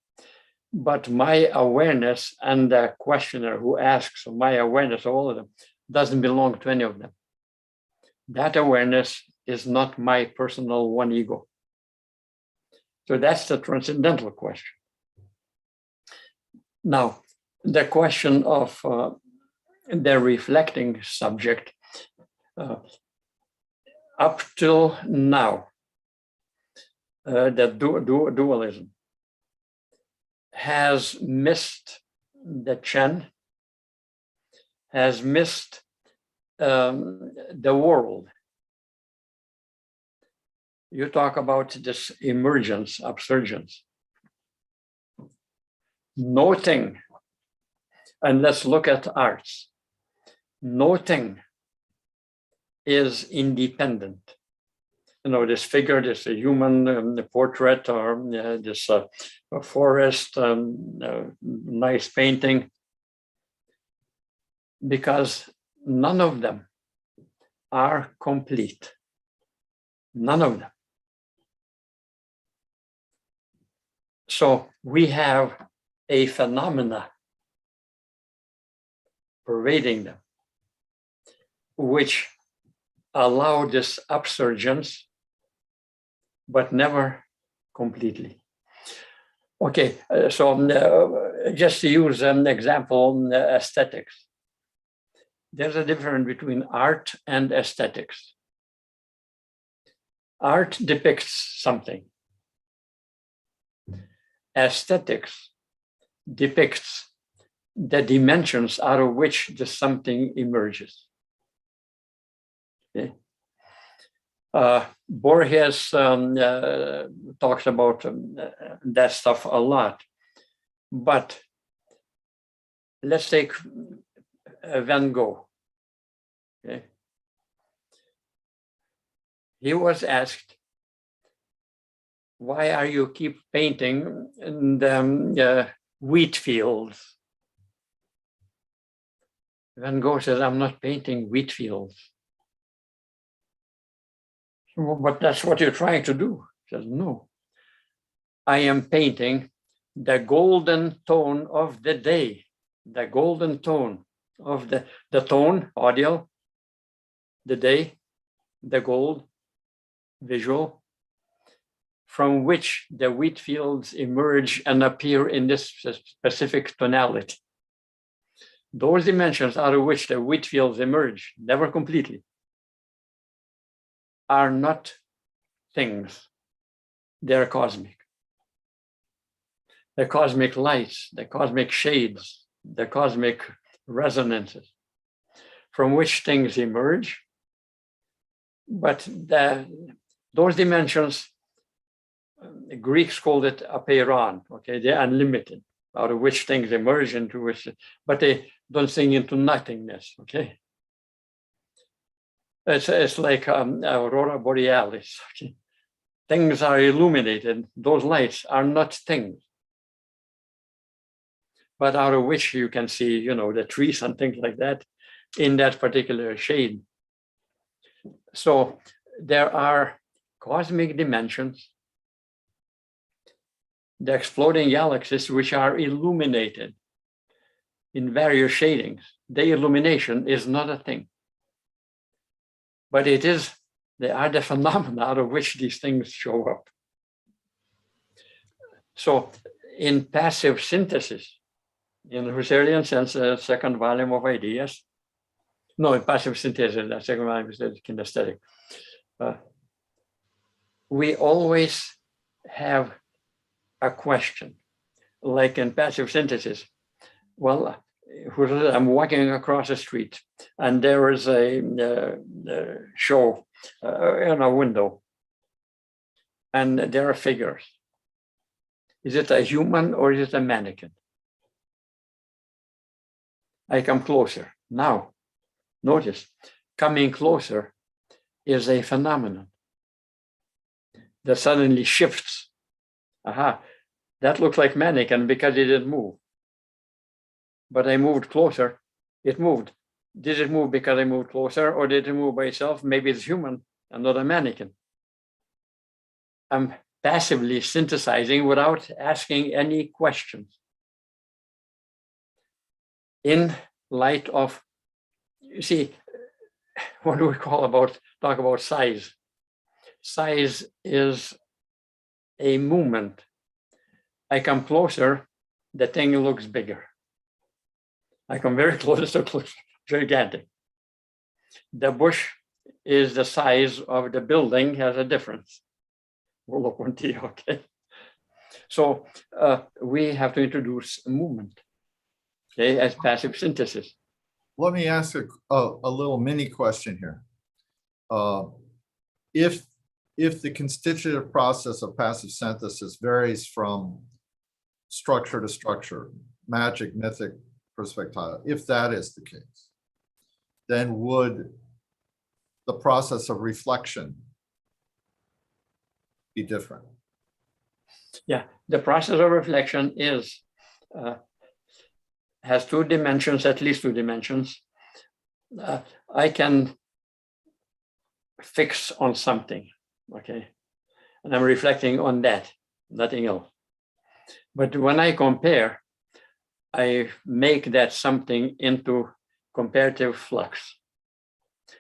but my awareness and the questioner who asks, my awareness of all of them, doesn't belong to any of them. That awareness is not my personal one ego. So that's the transcendental question. Now, the question of the reflecting subject, up till now, that dualism has missed the Chen, has missed the world. You talk about this emergence, upsurgence. No thing, and let's look at arts, no thing is independent. You know, this figure, this human portrait, or this forest, nice painting, because none of them are complete. None of them. So we have a phenomena pervading them, which allow this upsurgence, but never completely. Okay, so just to use an example, aesthetics. There's a difference between art and aesthetics. Art depicts something. Aesthetics depicts the dimensions out of which the something emerges. Okay. Borges talks about that stuff a lot, but let's take Van Gogh. Okay. He was asked, why are you keep painting in the wheat fields? Van Gogh says, I'm not painting wheat fields. But that's what you're trying to do. He says, no. I am painting the golden tone of the day, the golden tone of the tone, audio, the day, the gold, visual, from which the wheat fields emerge and appear in this specific tonality. Those dimensions out of which the wheat fields emerge, never completely, are not things. They're cosmic. The cosmic lights, the cosmic shades, the cosmic resonances from which things emerge. But those dimensions, the Greeks called it apeiron, okay? They're unlimited, out of which things emerge into which, but they don't sink into nothingness, okay? It's like aurora borealis, okay? Things are illuminated, those lights are not things, but out of which you can see, you know, the trees and things like that in that particular shade. So there are cosmic dimensions, the exploding galaxies, which are illuminated in various shadings. The illumination is not a thing, but they are the phenomena out of which these things show up. So in passive synthesis, in the Husserlian sense, the second volume of ideas, no, in passive synthesis, the second volume is kinesthetic. We always have a question, like in passive synthesis. Well, I'm walking across the street and there is a show in a window and there are figures. Is it a human or is it a mannequin? I come closer. Now, notice, coming closer is a phenomenon that suddenly shifts. Aha, that looks like mannequin because it didn't move. But I moved closer, it moved. Did it move because I moved closer, or did it move by itself? Maybe it's human and not a mannequin. I'm passively synthesizing without asking any questions. In light of, you see, what do we talk about size? Size is a movement. I come closer, the thing looks bigger. I come very close, so close, gigantic. The bush is the size of the building has a difference. Okay. So we have to introduce movement, okay, as passive synthesis. Let me ask a little mini question here. If the constitutive process of passive synthesis varies from structure to structure, magic, mythic, perspective, if that is the case, then would the process of reflection be different? Yeah, the process of reflection is has two dimensions, at least two dimensions. I can fix on something, okay, and I'm reflecting on that, nothing else. But when I compare, I make that something into comparative flux.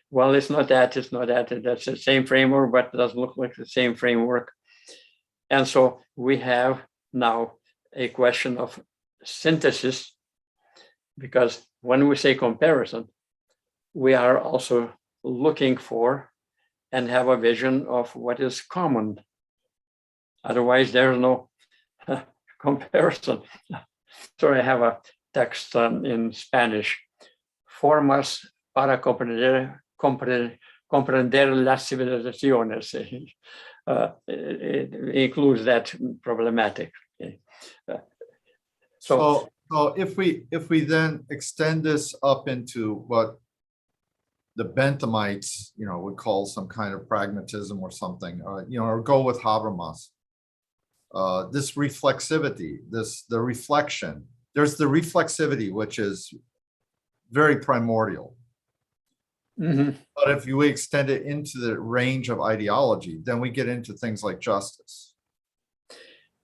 Well, it's not that, it's not that, that's the same framework, but it doesn't look like the same framework. And so we have now a question of synthesis, because when we say comparison, we are also looking for and have a vision of what is common. Otherwise, there's no comparison. So I have a text in Spanish. Formas para comprender las civilizaciones. It includes that problematic. Okay. So if we then extend this up into what the Benthamites, would call some kind of pragmatism or something, or go with Habermas, this reflexivity, the reflection, there's the reflexivity, which is very primordial. Mm-hmm. But if you extend it into the range of ideology, then we get into things like justice.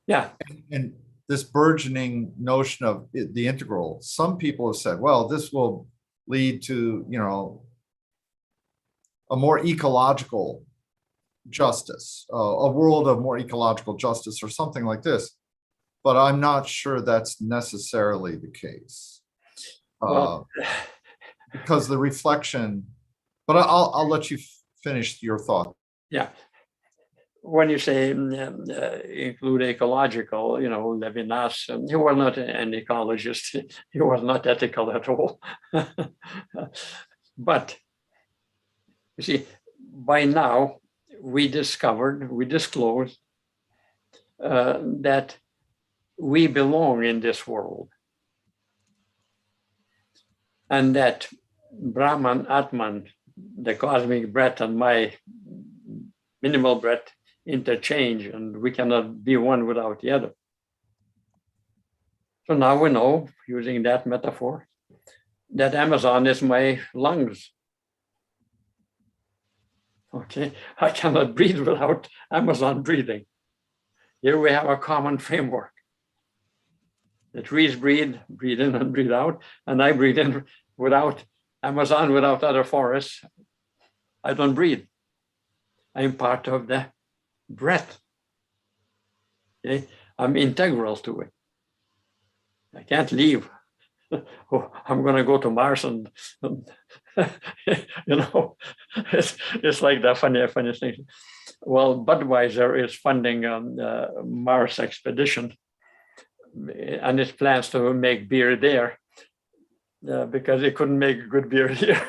Yeah. And this burgeoning notion of the integral, some people have said, well, this will lead to, a more ecological justice, a world of more ecological justice or something like this. But I'm not sure that's necessarily the case. Well, because the reflection, but I'll let you finish your thought. Yeah. When you say include ecological, Levinas, he was not an ecologist. He was not ethical at all. But you see, by now we disclosed that we belong in this world, and that Brahman, Atman, the cosmic breath, and my minimal breath interchange, and we cannot be one without the other. So now we know, using that metaphor, that Amazon is my lungs. Okay, I cannot breathe without Amazon breathing. Here we have a common framework. The trees breathe in and breathe out, and I breathe in without Amazon, without other forests. I don't breathe. I'm part of the breath. Okay? I'm integral to it. I can't leave. Oh, I'm going to go to Mars and it's like the funniest thing. Well, Budweiser is funding a Mars expedition, and it plans to make beer there because they couldn't make good beer here,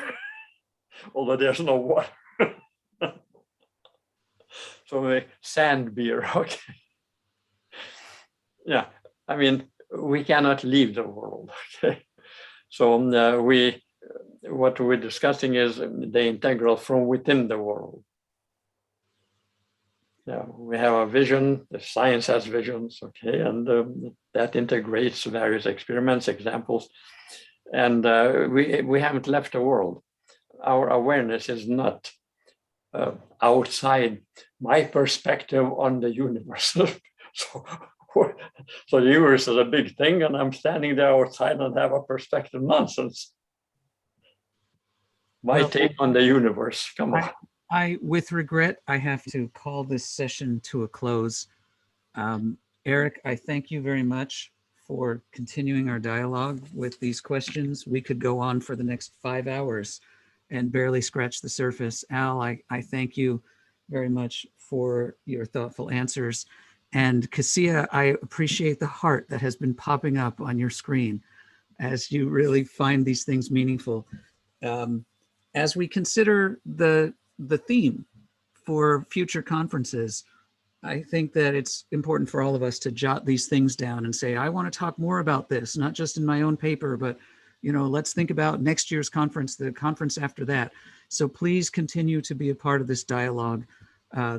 although there's no water. So sand beer, okay. Yeah, I mean, we cannot leave the world, okay? So what we're discussing is the integral from within the world. Yeah, we have a vision, the science has visions, okay, and that integrates various experiments, examples, and we haven't left the world. Our awareness is not outside my perspective on the universe. So the universe is a big thing, and I'm standing there outside and have a perspective nonsense. My take on the universe, come on. With regret, I have to call this session to a close. Eric, I thank you very much for continuing our dialogue with these questions. We could go on for the next 5 hours. and barely scratched the surface. Al, I thank you very much for your thoughtful answers. And Cassia, I appreciate the heart that has been popping up on your screen as you really find these things meaningful. As we consider the theme for future conferences, I think that it's important for all of us to jot these things down and say, I want to talk more about this, not just in my own paper, but let's think about next year's conference, the conference after that. So please continue to be a part of this dialogue.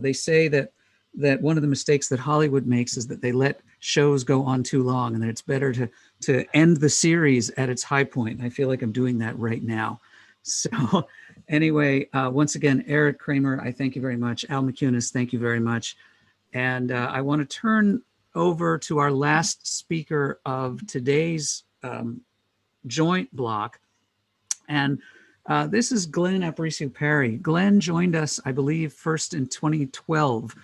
They say that one of the mistakes that Hollywood makes is that they let shows go on too long, and that it's better to end the series at its high point. I feel like I'm doing that right now. So anyway, once again, Eric Kramer, I thank you very much. Al Mickunas, thank you very much. And I want to turn over to our last speaker of today's joint block. And this is Glenn Parry. Glenn joined us, I believe, first in 2012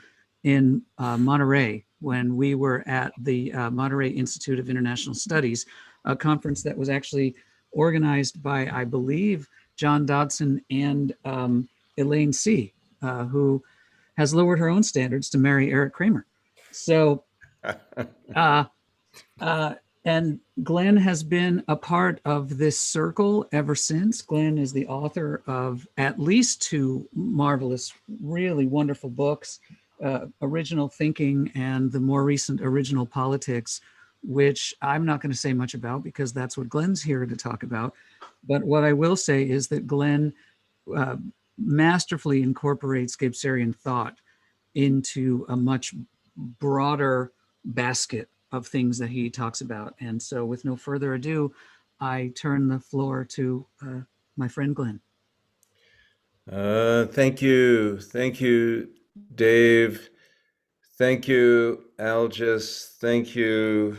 in Monterey, when we were at the Monterey Institute of International Studies, a conference that was actually organized by, I believe, John Dodson and Elaine C., who has lowered her own standards to marry Eric Kramer. So, and Glenn has been a part of this circle ever since. Glenn is the author of at least 2 marvelous, really wonderful books, Original Thinking and the more recent Original Politics, which I'm not going to say much about because that's what Glenn's here to talk about. But what I will say is that Glenn masterfully incorporates Gebserian thought into a much broader basket of things that he talks about. And so with no further ado, I turn the floor to my friend Glenn. Thank you. Thank you, Dave. Thank you, Algis. Thank you.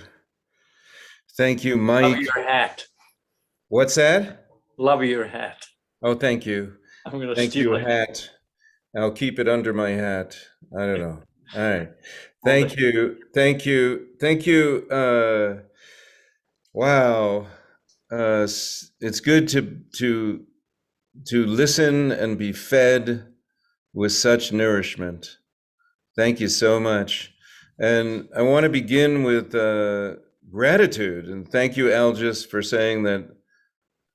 Thank you, Mike. Love your hat. What's that? Love your hat. Oh, thank you. I'm going to Thank steal you, it. hat. I'll keep it under my hat. I don't know. All right. Thank you. Thank you. Thank you. Wow. It's good to listen and be fed with such nourishment. Thank you so much. And I want to begin with gratitude. And thank you, Algis, for saying that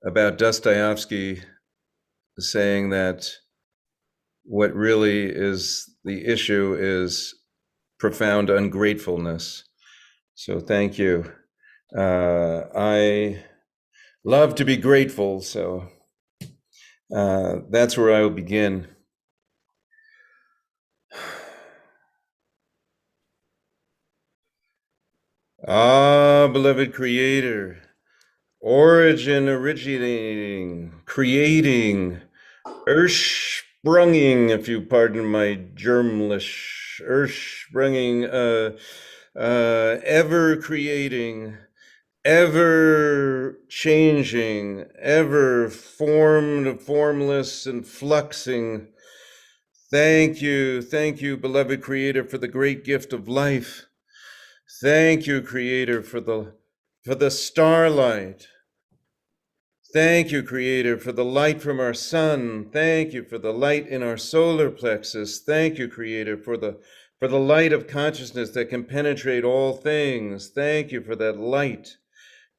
about Dostoevsky, saying that what really is the issue is profound ungratefulness. So thank you. I love to be grateful, so that's where I will begin. Ah, beloved Creator, originating, creating, ursprunging, if you pardon my Germlish, ursprunging, ever creating, ever changing, ever formed, formless, and fluxing. Thank you, beloved Creator, for the great gift of life. Thank you, Creator, for the starlight. Thank you, Creator, for the light from our sun. Thank you for the light in our solar plexus. Thank you, Creator, for the light of consciousness that can penetrate all things. Thank you for that light.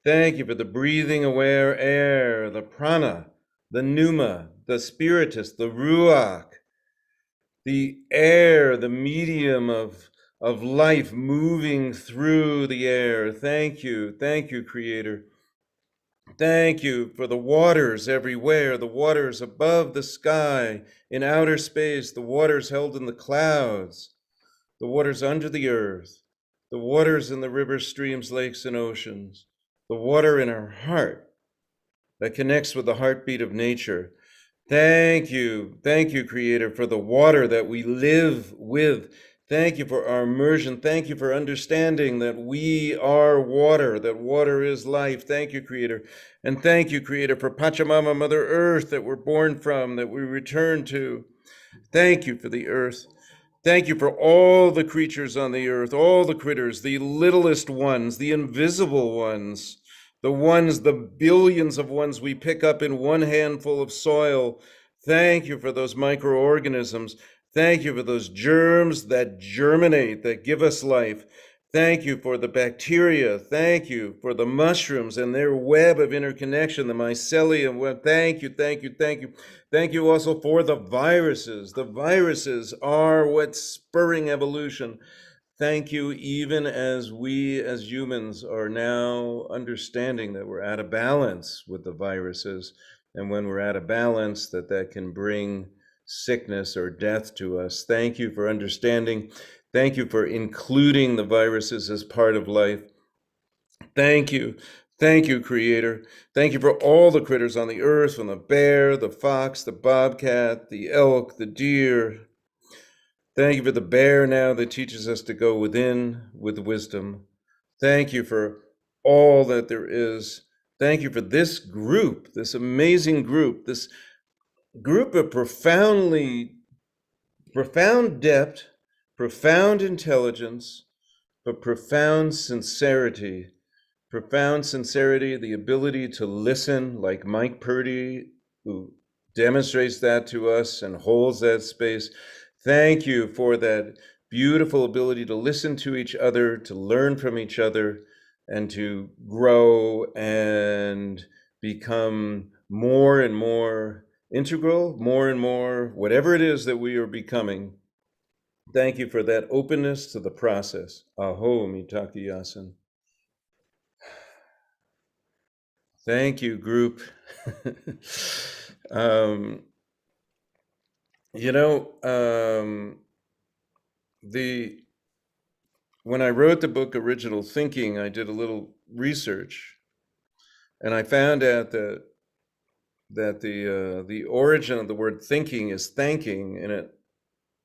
Thank you for the breathing aware air, the prana, the pneuma, the spiritus, the ruach, the air, the medium of life moving through the air. Thank you, Creator. Thank you for the waters everywhere, the waters above the sky, in outer space, the waters held in the clouds, the waters under the earth, the waters in the rivers, streams, lakes, and oceans, the water in our heart that connects with the heartbeat of nature. Thank you, Creator, for the water that we live with. Thank you for our immersion. Thank you for understanding that we are water, that water is life. Thank you, Creator. And thank you, Creator, for Pachamama, Mother Earth, that we're born from, that we return to. Thank you for the earth. Thank you for all the creatures on the earth, all the critters, the littlest ones, the invisible ones, the ones, the billions of ones we pick up in one handful of soil. Thank you for those microorganisms. Thank you for those germs that germinate, that give us life. Thank you for the bacteria. Thank you for the mushrooms and their web of interconnection, the mycelium web. Thank you, thank you, thank you. Thank you also for the viruses. The viruses are what's spurring evolution. Thank you, even as we as humans are now understanding that we're out of balance with the viruses. And when we're out of balance, that can bring sickness or death to us. Thank you for understanding. Thank you for including the viruses as part of life. Thank you. Thank you, Creator. Thank you for all the critters on the earth, from the bear, the fox, the bobcat, the elk, the deer. Thank you for the bear now that teaches us to go within with wisdom. Thank you for all that there is. Thank you for this group, this amazing group, this group of profound depth, profound intelligence, but profound sincerity. Profound sincerity, the ability to listen, like Mike Purdy, who demonstrates that to us and holds that space. Thank you for that beautiful ability to listen to each other, to learn from each other, and to grow and become more and more integral, more and more, whatever it is that we are becoming. Thank you for that openness to the process. Aho mitaki yasin. Thank you, group. When I wrote the book Original Thinking, I did a little research, and I found out that the origin of the word thinking is thanking,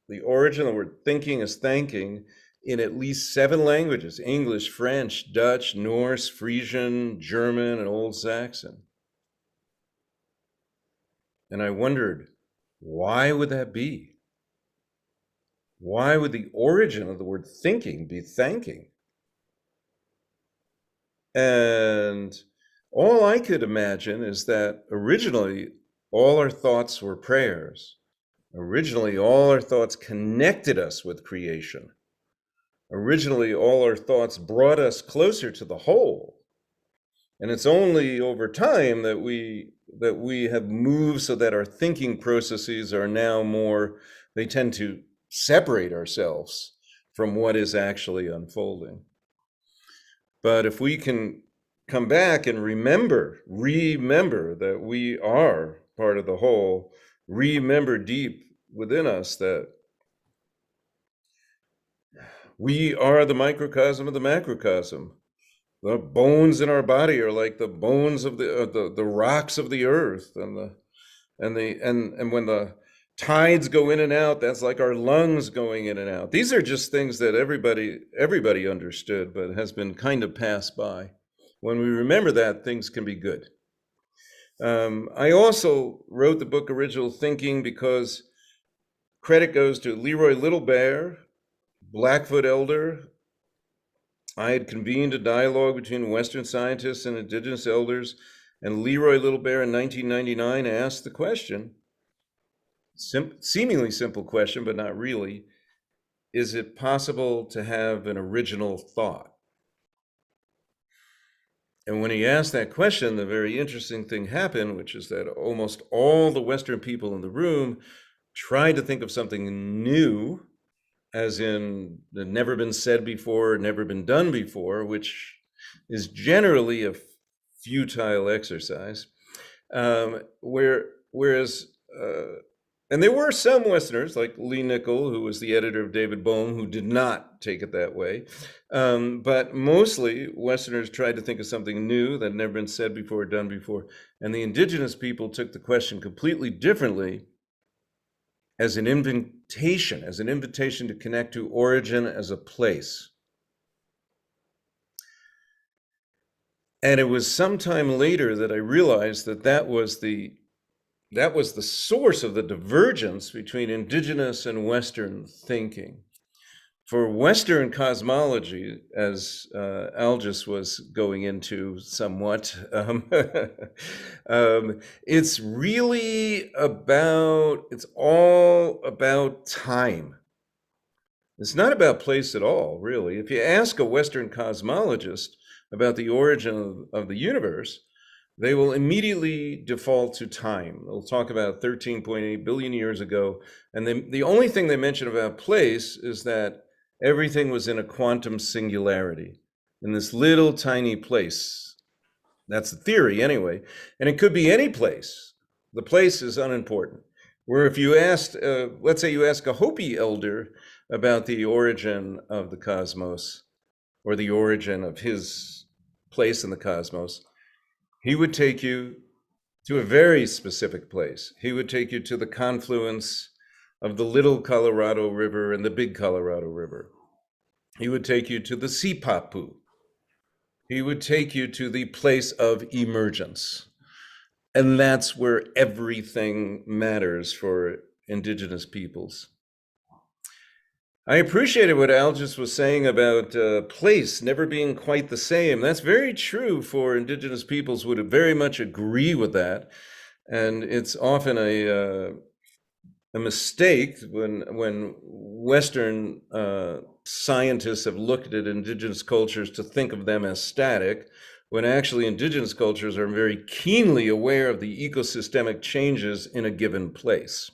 the origin of the word thinking is thanking in at least 7 languages: English, French, Dutch, Norse, Frisian, German, and Old Saxon. And I wondered, why would that be? Why would the origin of the word thinking be thanking? And all I could imagine is that originally all our thoughts were prayers. Originally, all our thoughts connected us with creation. Originally, all our thoughts brought us closer to the whole. And it's only over time that we have moved so that our thinking processes are now more, they tend to separate ourselves from what is actually unfolding. But if we can come back and remember that we are part of the whole, remember deep within us that we are the microcosm of the macrocosm. The bones in our body are like the bones of the rocks of the earth, and when the tides go in and out, that's like our lungs going in and out. These are just things that everybody understood, but has been kind of passed by. When we remember that, things can be good. I also wrote the book Original Thinking because credit goes to Leroy Little Bear, Blackfoot Elder. I had convened a dialogue between Western scientists and indigenous elders, and Leroy Little Bear in 1999 asked the question, seemingly simple question, but not really: is it possible to have an original thought? And when he asked that question, the very interesting thing happened, which is that almost all the Western people in the room tried to think of something new, as in never been said before, never been done before, which is generally a futile exercise. Whereas, and there were some Westerners like Lee Nichol, who was the editor of David Bohm, who did not take it that way. But mostly Westerners tried to think of something new that had never been said before or done before. And the indigenous people took the question completely differently, as an invitation to connect to origin as a place. And it was sometime later that I realized that was the source of the divergence between indigenous and Western thinking. for Western cosmology, as Algis was going into somewhat, it's really it's all about time. It's not about place at all, really. If you ask a Western cosmologist about the origin of the universe, they will immediately default to time. They'll talk about 13.8 billion years ago. And the only thing they mention about place is that everything was in a quantum singularity, in this little tiny place. That's the theory anyway. And it could be any place. The place is unimportant. Where if you asked, let's say you ask a Hopi elder about the origin of the cosmos, or the origin of his place in the cosmos, he would take you to a very specific place. He would take you to the confluence of the Little Colorado River and the Big Colorado River. He would take you to the Sipapu. He would take you to the place of emergence. And that's where everything matters for indigenous peoples. I appreciated what Algis was saying about place never being quite the same. That's very true for indigenous peoples, would very much agree with that. And it's often a mistake when Western scientists have looked at indigenous cultures to think of them as static, when actually indigenous cultures are very keenly aware of the ecosystemic changes in a given place.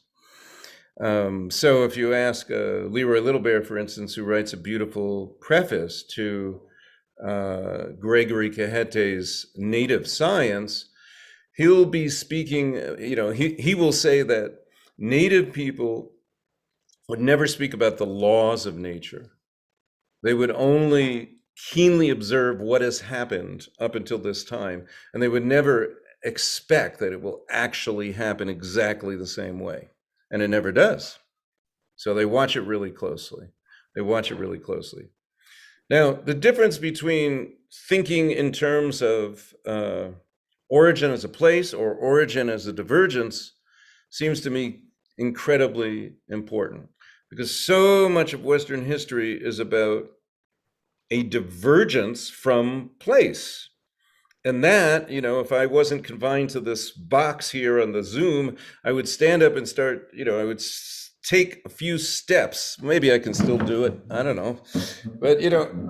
So if you ask Leroy Littlebear, for instance, who writes a beautiful preface to Gregory Cajete's Native Science, he'll be speaking, he will say that Native people would never speak about the laws of nature. They would only keenly observe what has happened up until this time, and they would never expect that it will actually happen exactly the same way. And it never does. So they watch it really closely. Now, the difference between thinking in terms of origin as a place or origin as a divergence seems to me incredibly important, because so much of Western history is about a divergence from place. And that, if I wasn't confined to this box here on the Zoom, I would stand up and start, I would take a few steps. Maybe I can still do it. I don't know. But,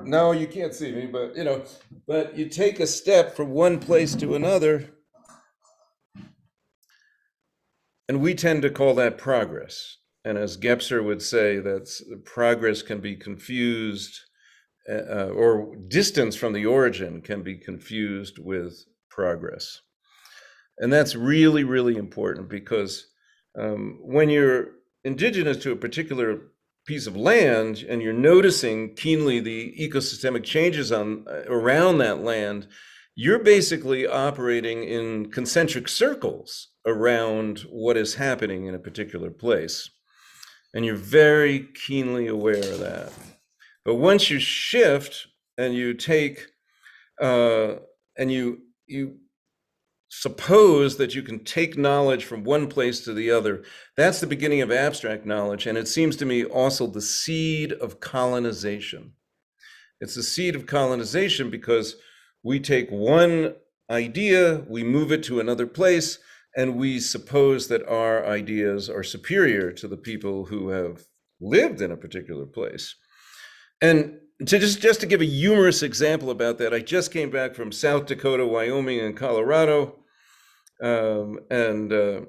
no, you can't see me, but you take a step from one place to another. And we tend to call that progress. And as Gebser would say, that's progress can be confused, or distance from the origin can be confused with progress. And that's really, really important, because when you're indigenous to a particular piece of land and you're noticing keenly the ecosystemic changes around that land, you're basically operating in concentric circles around what is happening in a particular place. And you're very keenly aware of that. But once you shift and you take, and you suppose that you can take knowledge from one place to the other, that's the beginning of abstract knowledge. And it seems to me also the seed of colonization. It's the seed of colonization because we take one idea, we move it to another place, and we suppose that our ideas are superior to the people who have lived in a particular place. And just to give a humorous example about that, I just came back from South Dakota, Wyoming, and Colorado. And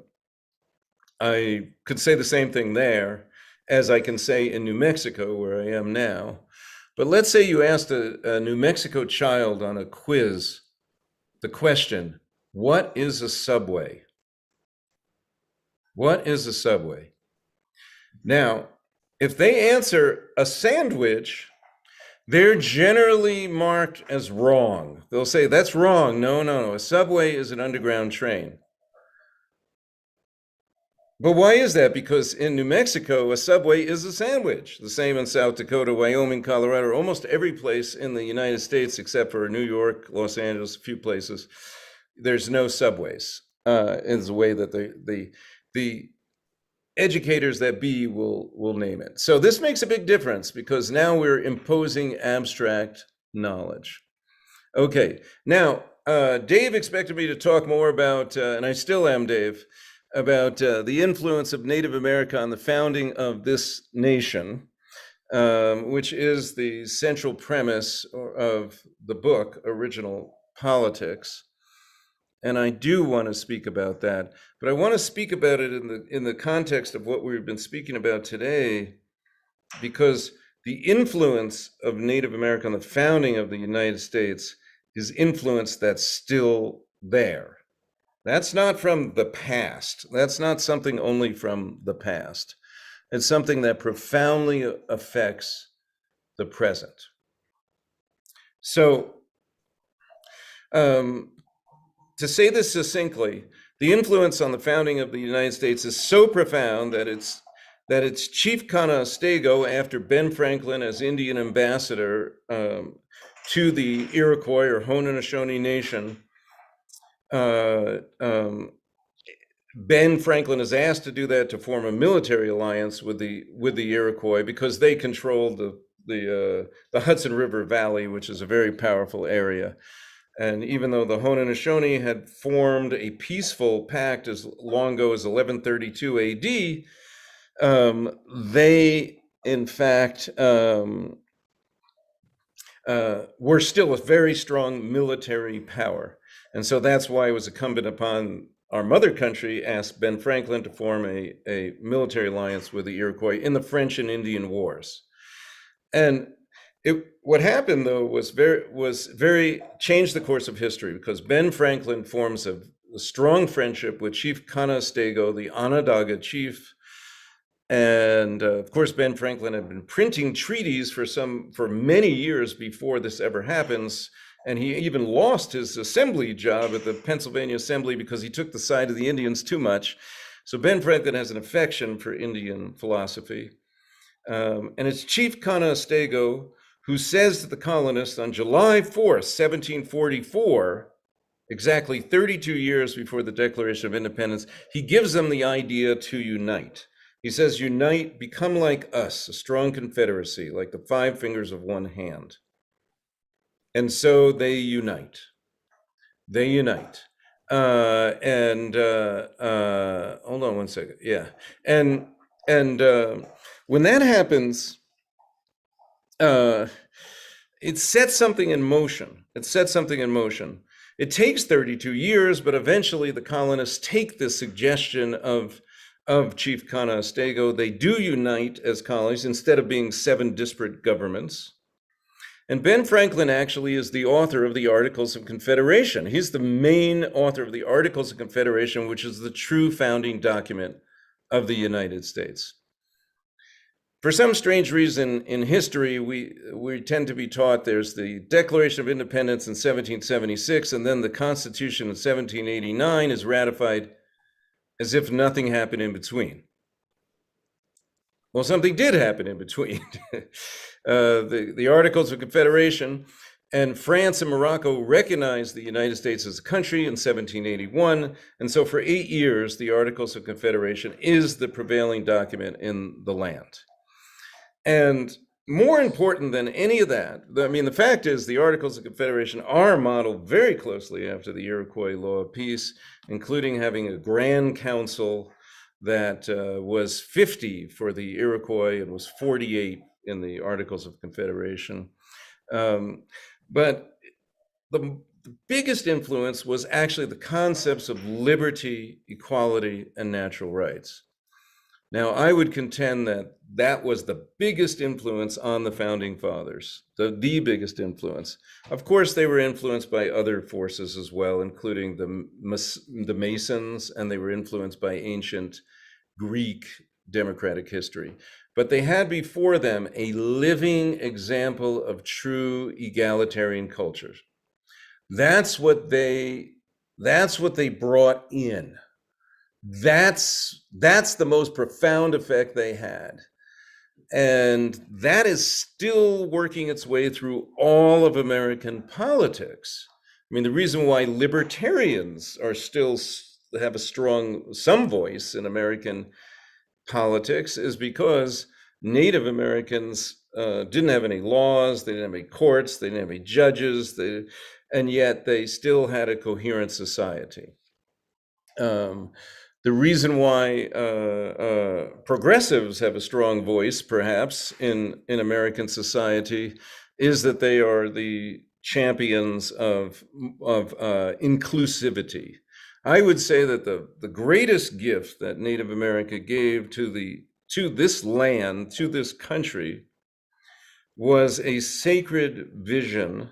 I could say the same thing there as I can say in New Mexico, where I am now. But let's say you asked a New Mexico child on a quiz the question, what is a subway? What is a subway? Now, if they answer a sandwich, they're generally marked as wrong. They'll say, that's wrong. No. A subway is an underground train. But why is that? Because in New Mexico, a subway is a sandwich. The same in South Dakota, Wyoming, Colorado, almost every place in the United States, except for New York, Los Angeles, a few places, there's no subways. In the way that educators that be will name it. So this makes a big difference because now we're imposing abstract knowledge. Okay, now Dave expected me to talk more about, and I still am, Dave, about the influence of Native America on the founding of this nation, which is the central premise of the book, Original Politics. And I do want to speak about that, but I want to speak about it in the context of what we've been speaking about today, because the influence of Native America on the founding of the United States is influence that's still there. That's not from the past. That's not something only from the past. It's something that profoundly affects the present. So, to say this succinctly, the influence on the founding of the United States is so profound that its chief Conestoga, after Ben Franklin as Indian ambassador to the Iroquois or Haudenosaunee Nation, Ben Franklin is asked to do that to form a military alliance with the Iroquois because they controlled the Hudson River Valley, which is a very powerful area. And even though the Haudenosaunee had formed a peaceful pact as long ago as 1132 AD, they in fact were still a very strong military power. And so that's why it was incumbent upon our mother country asked Ben Franklin to form a military alliance with the Iroquois in the French and Indian Wars. And what happened though was very changed the course of history, because Ben Franklin forms a strong friendship with Chief Conestoga, the Onondaga chief. And of course, Ben Franklin had been printing treaties for many years before this ever happens. And he even lost his assembly job at the Pennsylvania Assembly because he took the side of the Indians too much. So Ben Franklin has an affection for Indian philosophy. And it's Chief Conestoga who says to the colonists on July 4th, 1744, exactly 32 years before the Declaration of Independence, he gives them the idea to unite. He says, unite, become like us, a strong confederacy, like the five fingers of one hand. And so they unite. They unite. Hold on one second. Yeah. And when that happens, it sets something in motion. It sets something in motion. It takes 32 years, but eventually the colonists take this suggestion of Chief Conestoga. They do unite as colonies instead of being 7 disparate governments. And Ben Franklin actually is the author of the Articles of Confederation. He's the main author of the Articles of Confederation, which is the true founding document of the United States. For some strange reason in history, we tend to be taught there's the Declaration of Independence in 1776, and then the Constitution in 1789 is ratified as if nothing happened in between. Well, something did happen in between. The Articles of Confederation, and France and Morocco recognized the United States as a country in 1781. And so for 8 years, the Articles of Confederation is the prevailing document in the land. And more important than any of that, I mean, the fact is the Articles of Confederation are modeled very closely after the Iroquois Law of Peace, including having a Grand Council that was 50 for the Iroquois and was 48 in the Articles of Confederation. But the biggest influence was actually the concepts of liberty, equality, and natural rights. Now, I would contend that that was the biggest influence on the founding fathers, the biggest influence. Of course, they were influenced by other forces as well, including the Masons, and they were influenced by ancient Greek democratic history. But they had before them a living example of true egalitarian culture. That's what they brought in. That's the most profound effect they had. And that is still working its way through all of American politics. I mean, the reason why libertarians are still have some voice in American politics is because Native Americans didn't have any laws, they didn't have any courts, they didn't have any judges, and yet they still had a coherent society. The reason why progressives have a strong voice, perhaps, in American society is that they are the champions of inclusivity. I would say that the greatest gift that Native America gave to this land, to this country, was a sacred vision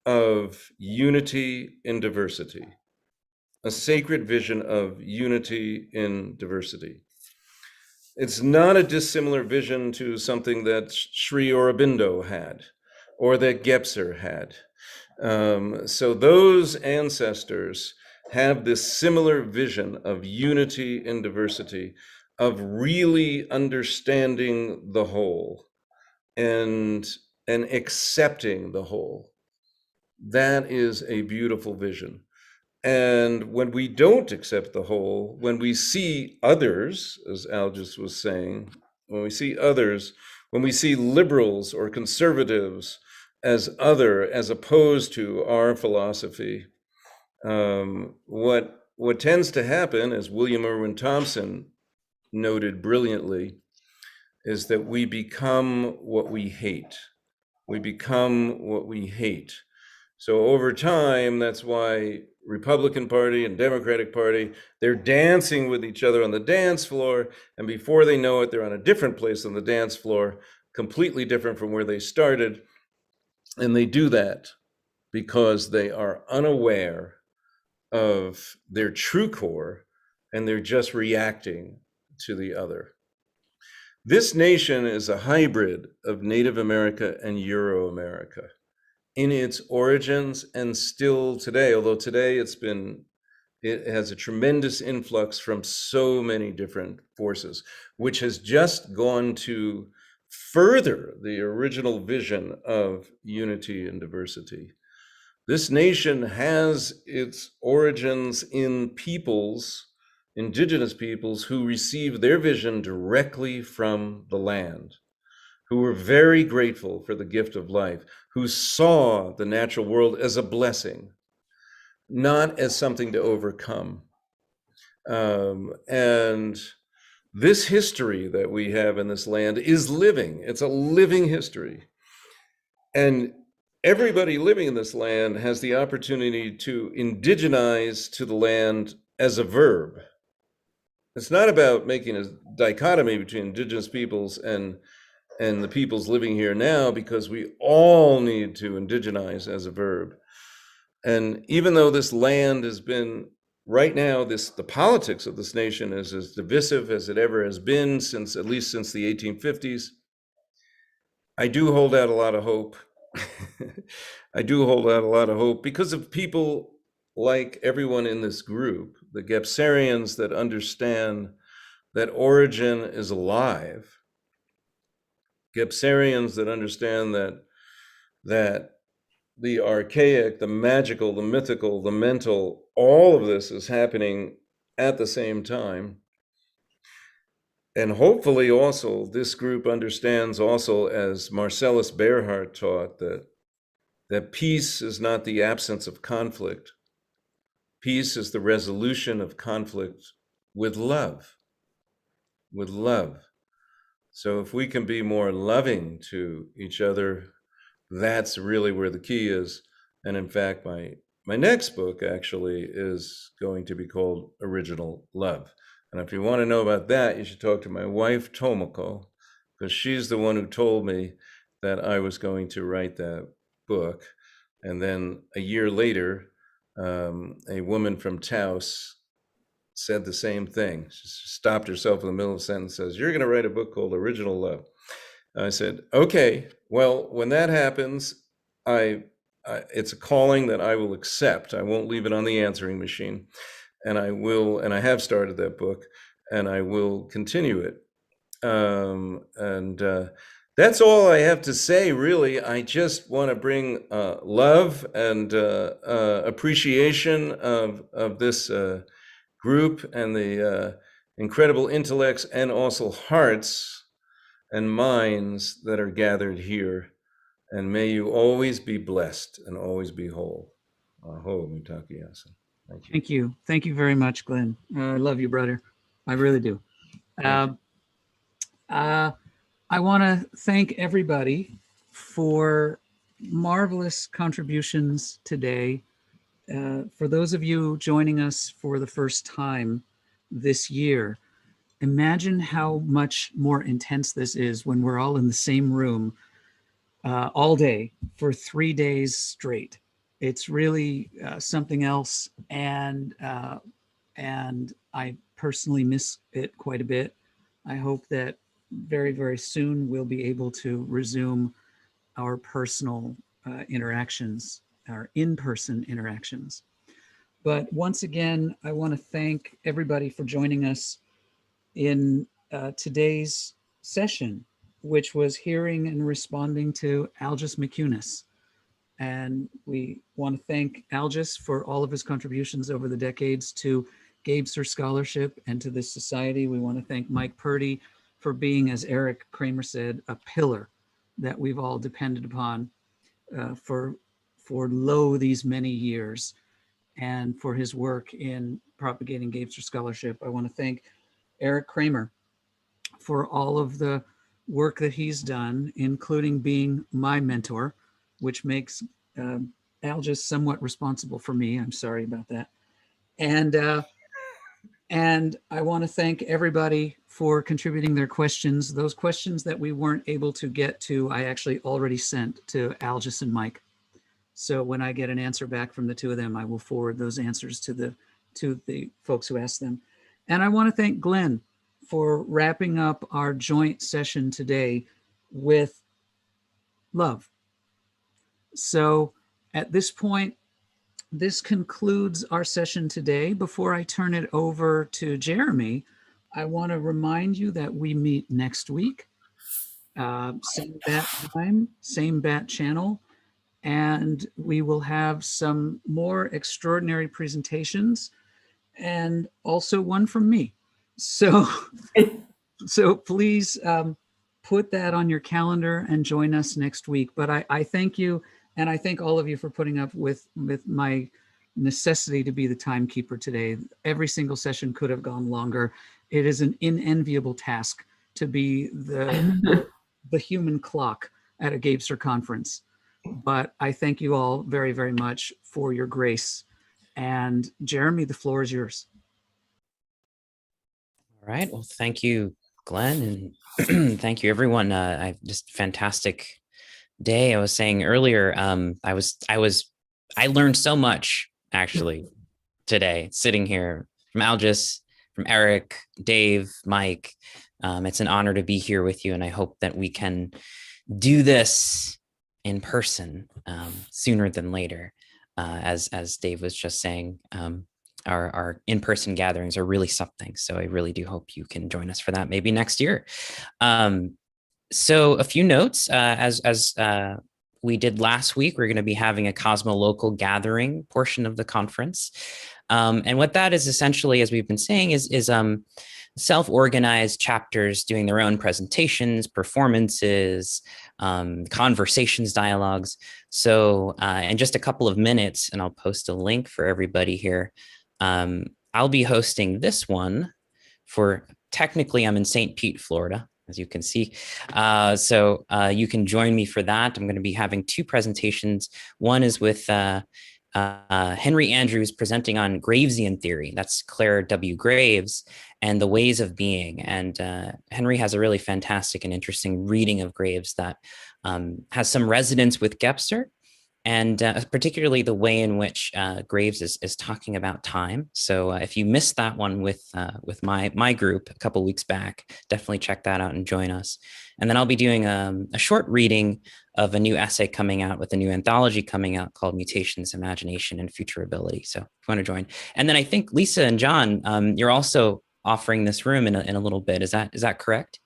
of unity in diversity. A sacred vision of unity in diversity. It's not a dissimilar vision to something that Sri Aurobindo had, or that Gebser had. So those ancestors have this similar vision of unity in diversity, of really understanding the whole and accepting the whole. That is a beautiful vision. And when we don't accept the whole, when we see others, as Algis was saying, when we see others, when we see liberals or conservatives as other, as opposed to our philosophy, what tends to happen, as William Irwin Thompson noted brilliantly, is that we become what we hate. We become what we hate. So over time, that's why Republican Party and Democratic Party, they're dancing with each other on the dance floor, and before they know it, they're on a different place on the dance floor, completely different from where they started. And they do that because they are unaware of their true core, and they're just reacting to the other. This nation is a hybrid of Native America and Euro America in its origins, and still today, although today it has a tremendous influx from so many different forces, which has just gone to further the original vision of unity and diversity. This nation has its origins in peoples, indigenous peoples, who received their vision directly from the land, who were very grateful for the gift of life, who saw the natural world as a blessing, not as something to overcome. And this history that we have in this land is living. It's a living history. And everybody living in this land has the opportunity to indigenize to the land as a verb. It's not about making a dichotomy between indigenous peoples and the peoples living here now, because we all need to indigenize as a verb. And even though this land has been, right now, the politics of this nation is as divisive as it ever has been, at least since the 1850s, I do hold out a lot of hope. I do hold out a lot of hope because of people like everyone in this group, the Gebserians that understand that origin is alive, Gebserians that understand that the archaic, the magical, the mythical, the mental, all of this is happening at the same time. And hopefully also this group understands also, as Marcellus Bearhart taught, that peace is not the absence of conflict. Peace is the resolution of conflict with love, with love. So if we can be more loving to each other, that's really where the key is. And in fact, my next book actually is going to be called Original Love. And if you want to know about that, you should talk to my wife, Tomoko, because she's the one who told me that I was going to write that book. And then a year later, a woman from Taos said the same thing. She stopped herself in the middle of a sentence, says, "You're going to write a book called Original Love." I said, okay, well, when that happens, it's a calling that I will accept. I won't leave it on the answering machine. And I have started that book, and I will continue it. That's all I have to say, really. I just want to bring love and appreciation of this group and incredible intellects, and also hearts and minds that are gathered here. And may you always be blessed and always be whole. Aho, Mitakuye-san. Thank you. Thank you. Thank you very much, Glenn. I love you, brother. I really do. Thank I want to thank everybody for marvelous contributions today. For those of you joining us for the first time this year, imagine how much more intense this is when we're all in the same room all day for 3 days straight. It's really something else, and I personally miss it quite a bit. I hope that very, very soon we'll be able to resume our personal interactions, our in-person interactions. But once again, I want to thank everybody for joining us in today's session, which was hearing and responding to Algis Mickunas. And we want to thank Algis for all of his contributions over the decades to Gebser Scholarship and to this society. We want to thank Mike Purdy for being, as Eric Kramer said, a pillar that we've all depended upon for these many years, and for his work in propagating Gebser Scholarship. I want to thank Eric Kramer for all of the work that he's done, including being my mentor, which makes Algis somewhat responsible for me. I'm sorry about that. And I want to thank everybody for contributing their questions. Those questions that we weren't able to get to, I actually already sent to Algis and Mike. So when I get an answer back from the two of them, I will forward those answers to the folks who asked them. And I want to thank Glenn for wrapping up our joint session today with love. So at this point, this concludes our session today. Before I turn it over to Jeremy, I want to remind you that we meet next week, same bat time, same bat channel, and we will have some more extraordinary presentations and also one from me. So please put that on your calendar and join us next week. But I thank you, and I thank all of you for putting up with my necessity to be the timekeeper today. Every single session could have gone longer. It is an unenviable task to be the human clock at a Gebser conference. But I thank you all very, very much for your grace. And Jeremy, the floor is yours. All right. Well, thank you, Glenn, and thank you, everyone. I just fantastic day. I was saying earlier, I learned so much actually today, sitting here from Algis, from Eric, Dave, Mike. It's an honor to be here with you, and I hope that we can do this in person sooner than later. As Dave was just saying, our in-person gatherings are really something. So I really do hope you can join us for that, maybe next year. So a few notes, as we did last week, we're going to be having a Cosmolocal gathering portion of the conference. And what that is essentially, as we've been saying, is self-organized chapters doing their own presentations, performances, conversations, dialogues. So in just a couple of minutes, and I'll post a link for everybody here, I'll be hosting this one technically I'm in St. Pete, Florida, as you can see. So you can join me for that. I'm going to be having two presentations. One is with Henry Andrews presenting on Gravesian theory. That's Claire W. Graves and the ways of being. And Henry has a really fantastic and interesting reading of Graves that has some resonance with Gebser, and particularly the way in which Graves is talking about time. So if you missed that one with my group a couple weeks back, definitely check that out and join us. And then I'll be doing a short reading of a new essay coming out with a new anthology coming out called Mutations, Imagination, and Futurability. So if you want to join. And then I think Lisa and John, you're also offering this room in a little bit. Is that correct?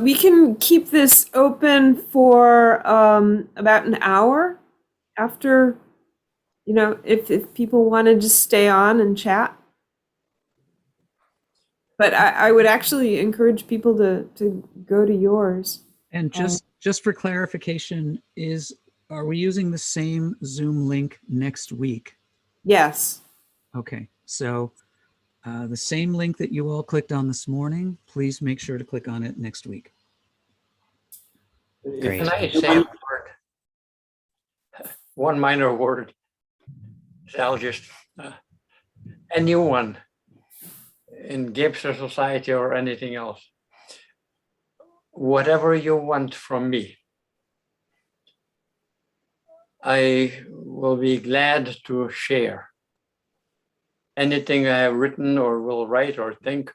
We can keep this open for about an hour after if people want to just stay on and chat. But I would actually encourage people to go to yours. And just for clarification, are we using the same Zoom link next week? Yes. Okay, so the same link that you all clicked on this morning, please make sure to click on it next week. Great. Can I say a word? One minor word. Algis. Anyone in Gebser Society or anything else, whatever you want from me, I will be glad to share. Anything I have written or will write or think,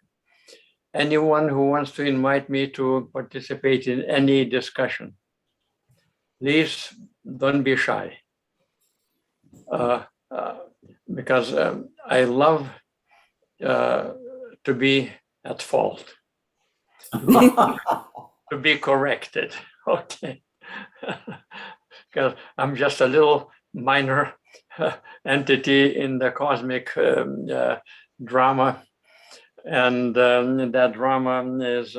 anyone who wants to invite me to participate in any discussion, please don't be shy. Because I love to be at fault, to be corrected, okay? Because I'm just a little minor entity in the cosmic drama, and that drama is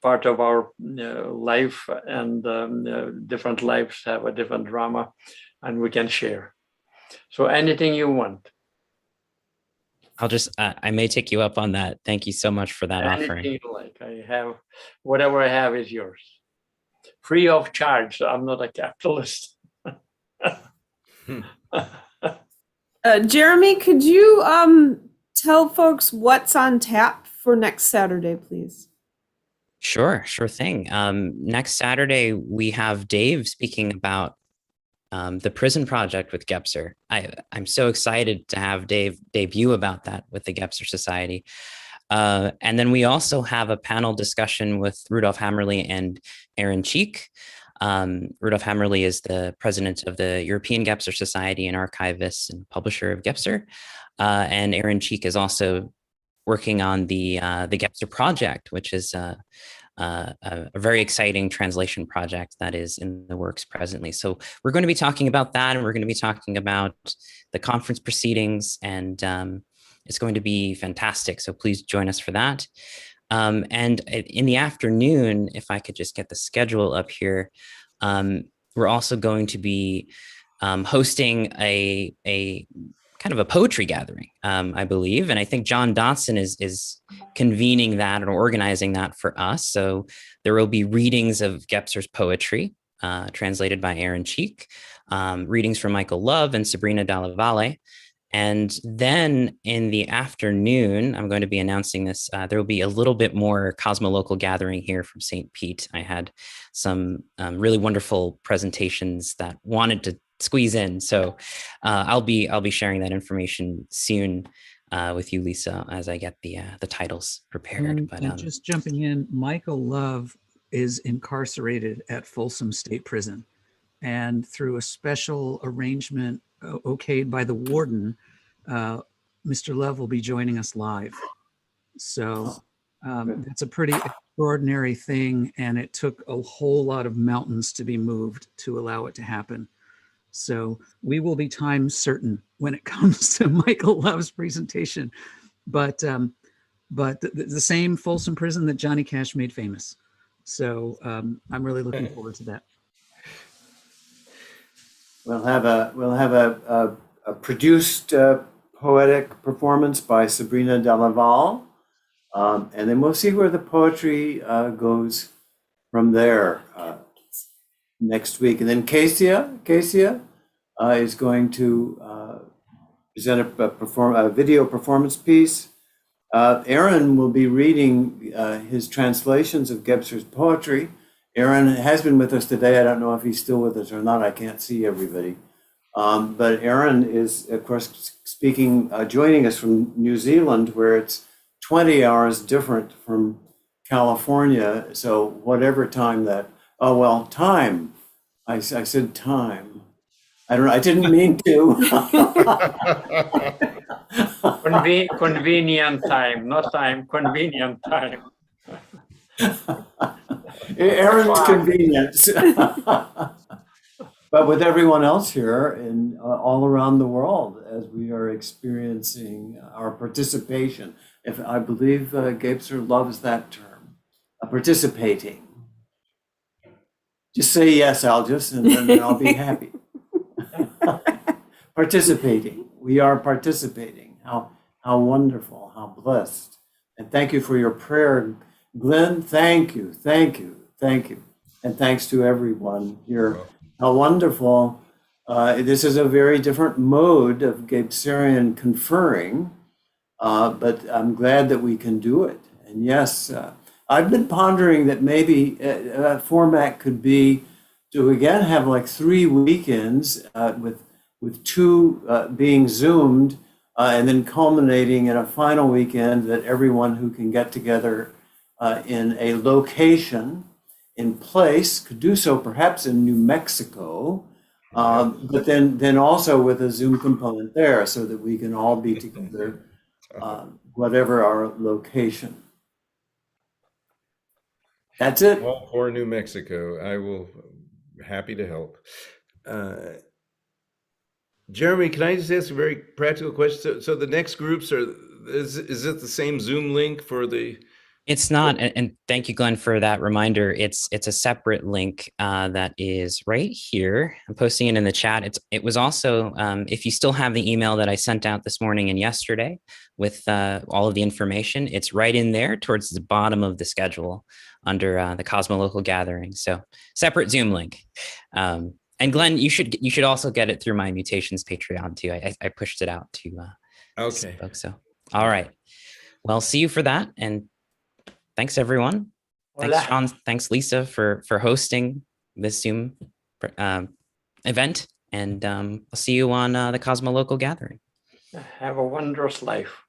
part of our life, and different lives have a different drama, and we can share. So anything you want. I'll just, I may take you up on that. Thank you so much for that Anything offering. you like. I have, whatever I have is yours. Free of charge. So I'm not a capitalist. Jeremy, could you tell folks what's on tap for next Saturday, please? Sure thing. Next Saturday, we have Dave speaking about the prison project with Gebser. I'm so excited to have Dave debut about that with the Gebser Society. And then we also have a panel discussion with Rudolf Hammerly and Aaron Cheek. Rudolf Hammerly is the president of the European Gebser Society and archivist and publisher of Gebser. And Aaron Cheek is also working on the Gebser project, which is a very exciting translation project that is in the works presently. So we're going to be talking about that, and we're going to be talking about the conference proceedings, and it's going to be fantastic. So please join us for that. And in the afternoon, if I could just get the schedule up here, we're also going to be hosting a kind of a poetry gathering, I believe. And I think John Dotson is convening that or organizing that for us. So there will be readings of Gebser's poetry, translated by Aaron Cheek, readings from Michael Love and Sabrina Dalla Valle. And then in the afternoon, I'm going to be announcing this. There will be a little bit more Cosmolocal gathering here from St. Pete. I had some really wonderful presentations that wanted to squeeze in. So I'll be sharing that information soon with you, Lisa, as I get the titles prepared. And just jumping in, Michael Love is incarcerated at Folsom State Prison, and through a special arrangement okayed by the warden, Mr. Love will be joining us live. So that's a pretty extraordinary thing, and it took a whole lot of mountains to be moved to allow it to happen. So we will be time certain when it comes to Michael Love's presentation, but the same Folsom Prison that Johnny Cash made famous. So I'm really looking forward to that. We'll have a produced poetic performance by Sabrina Dalla Valle, and then we'll see where the poetry goes from there next week. And then Cassia is going to present a video performance piece. Aaron will be reading his translations of Gebser's poetry. Aaron has been with us today. I don't know if he's still with us or not. I can't see everybody. But Aaron is, of course, joining us from New Zealand, where it's 20 hours different from California. So whatever time that, time. I said time. I don't know. I didn't mean to. Convenient time, not time, convenient time. Aaron's convenience. but with everyone else here and all around the world as we are experiencing our participation. If I believe Gebser loves that term, participating. Just say yes, Algis, and then I'll be happy. Participating. We are participating. How wonderful, how blessed. And thank you for your prayer. Glenn, thank you, thank you, thank you. And thanks to everyone here. How wonderful. This is a very different mode of Gebserian conferring, but I'm glad that we can do it. And yes, I've been pondering that maybe a format could be to again have like 3 weekends with 2 being Zoomed and then culminating in a final weekend that everyone who can get together in a location in place could do so perhaps in New Mexico, but then also with a Zoom component there so that we can all be together, whatever our location. That's it. All for New Mexico. I will happy to help. Jeremy, can I just ask a very practical question? So the next groups is it the same Zoom link for the? It's not, and thank you, Glenn, for that reminder. It's a separate link that is right here. I'm posting it in the chat. It was also, if you still have the email that I sent out this morning and yesterday with all of the information, it's right in there towards the bottom of the schedule under the Cosmo Local Gathering. So separate Zoom link. And Glenn, you should also get it through my Mutations Patreon too. I pushed it out to Okay. folks. So all right. Well, see you for that. And thanks, everyone. Thanks, Sean. Thanks, Lisa, for hosting this Zoom event. And I'll see you on the Cosmo Local Gathering. Have a wondrous life.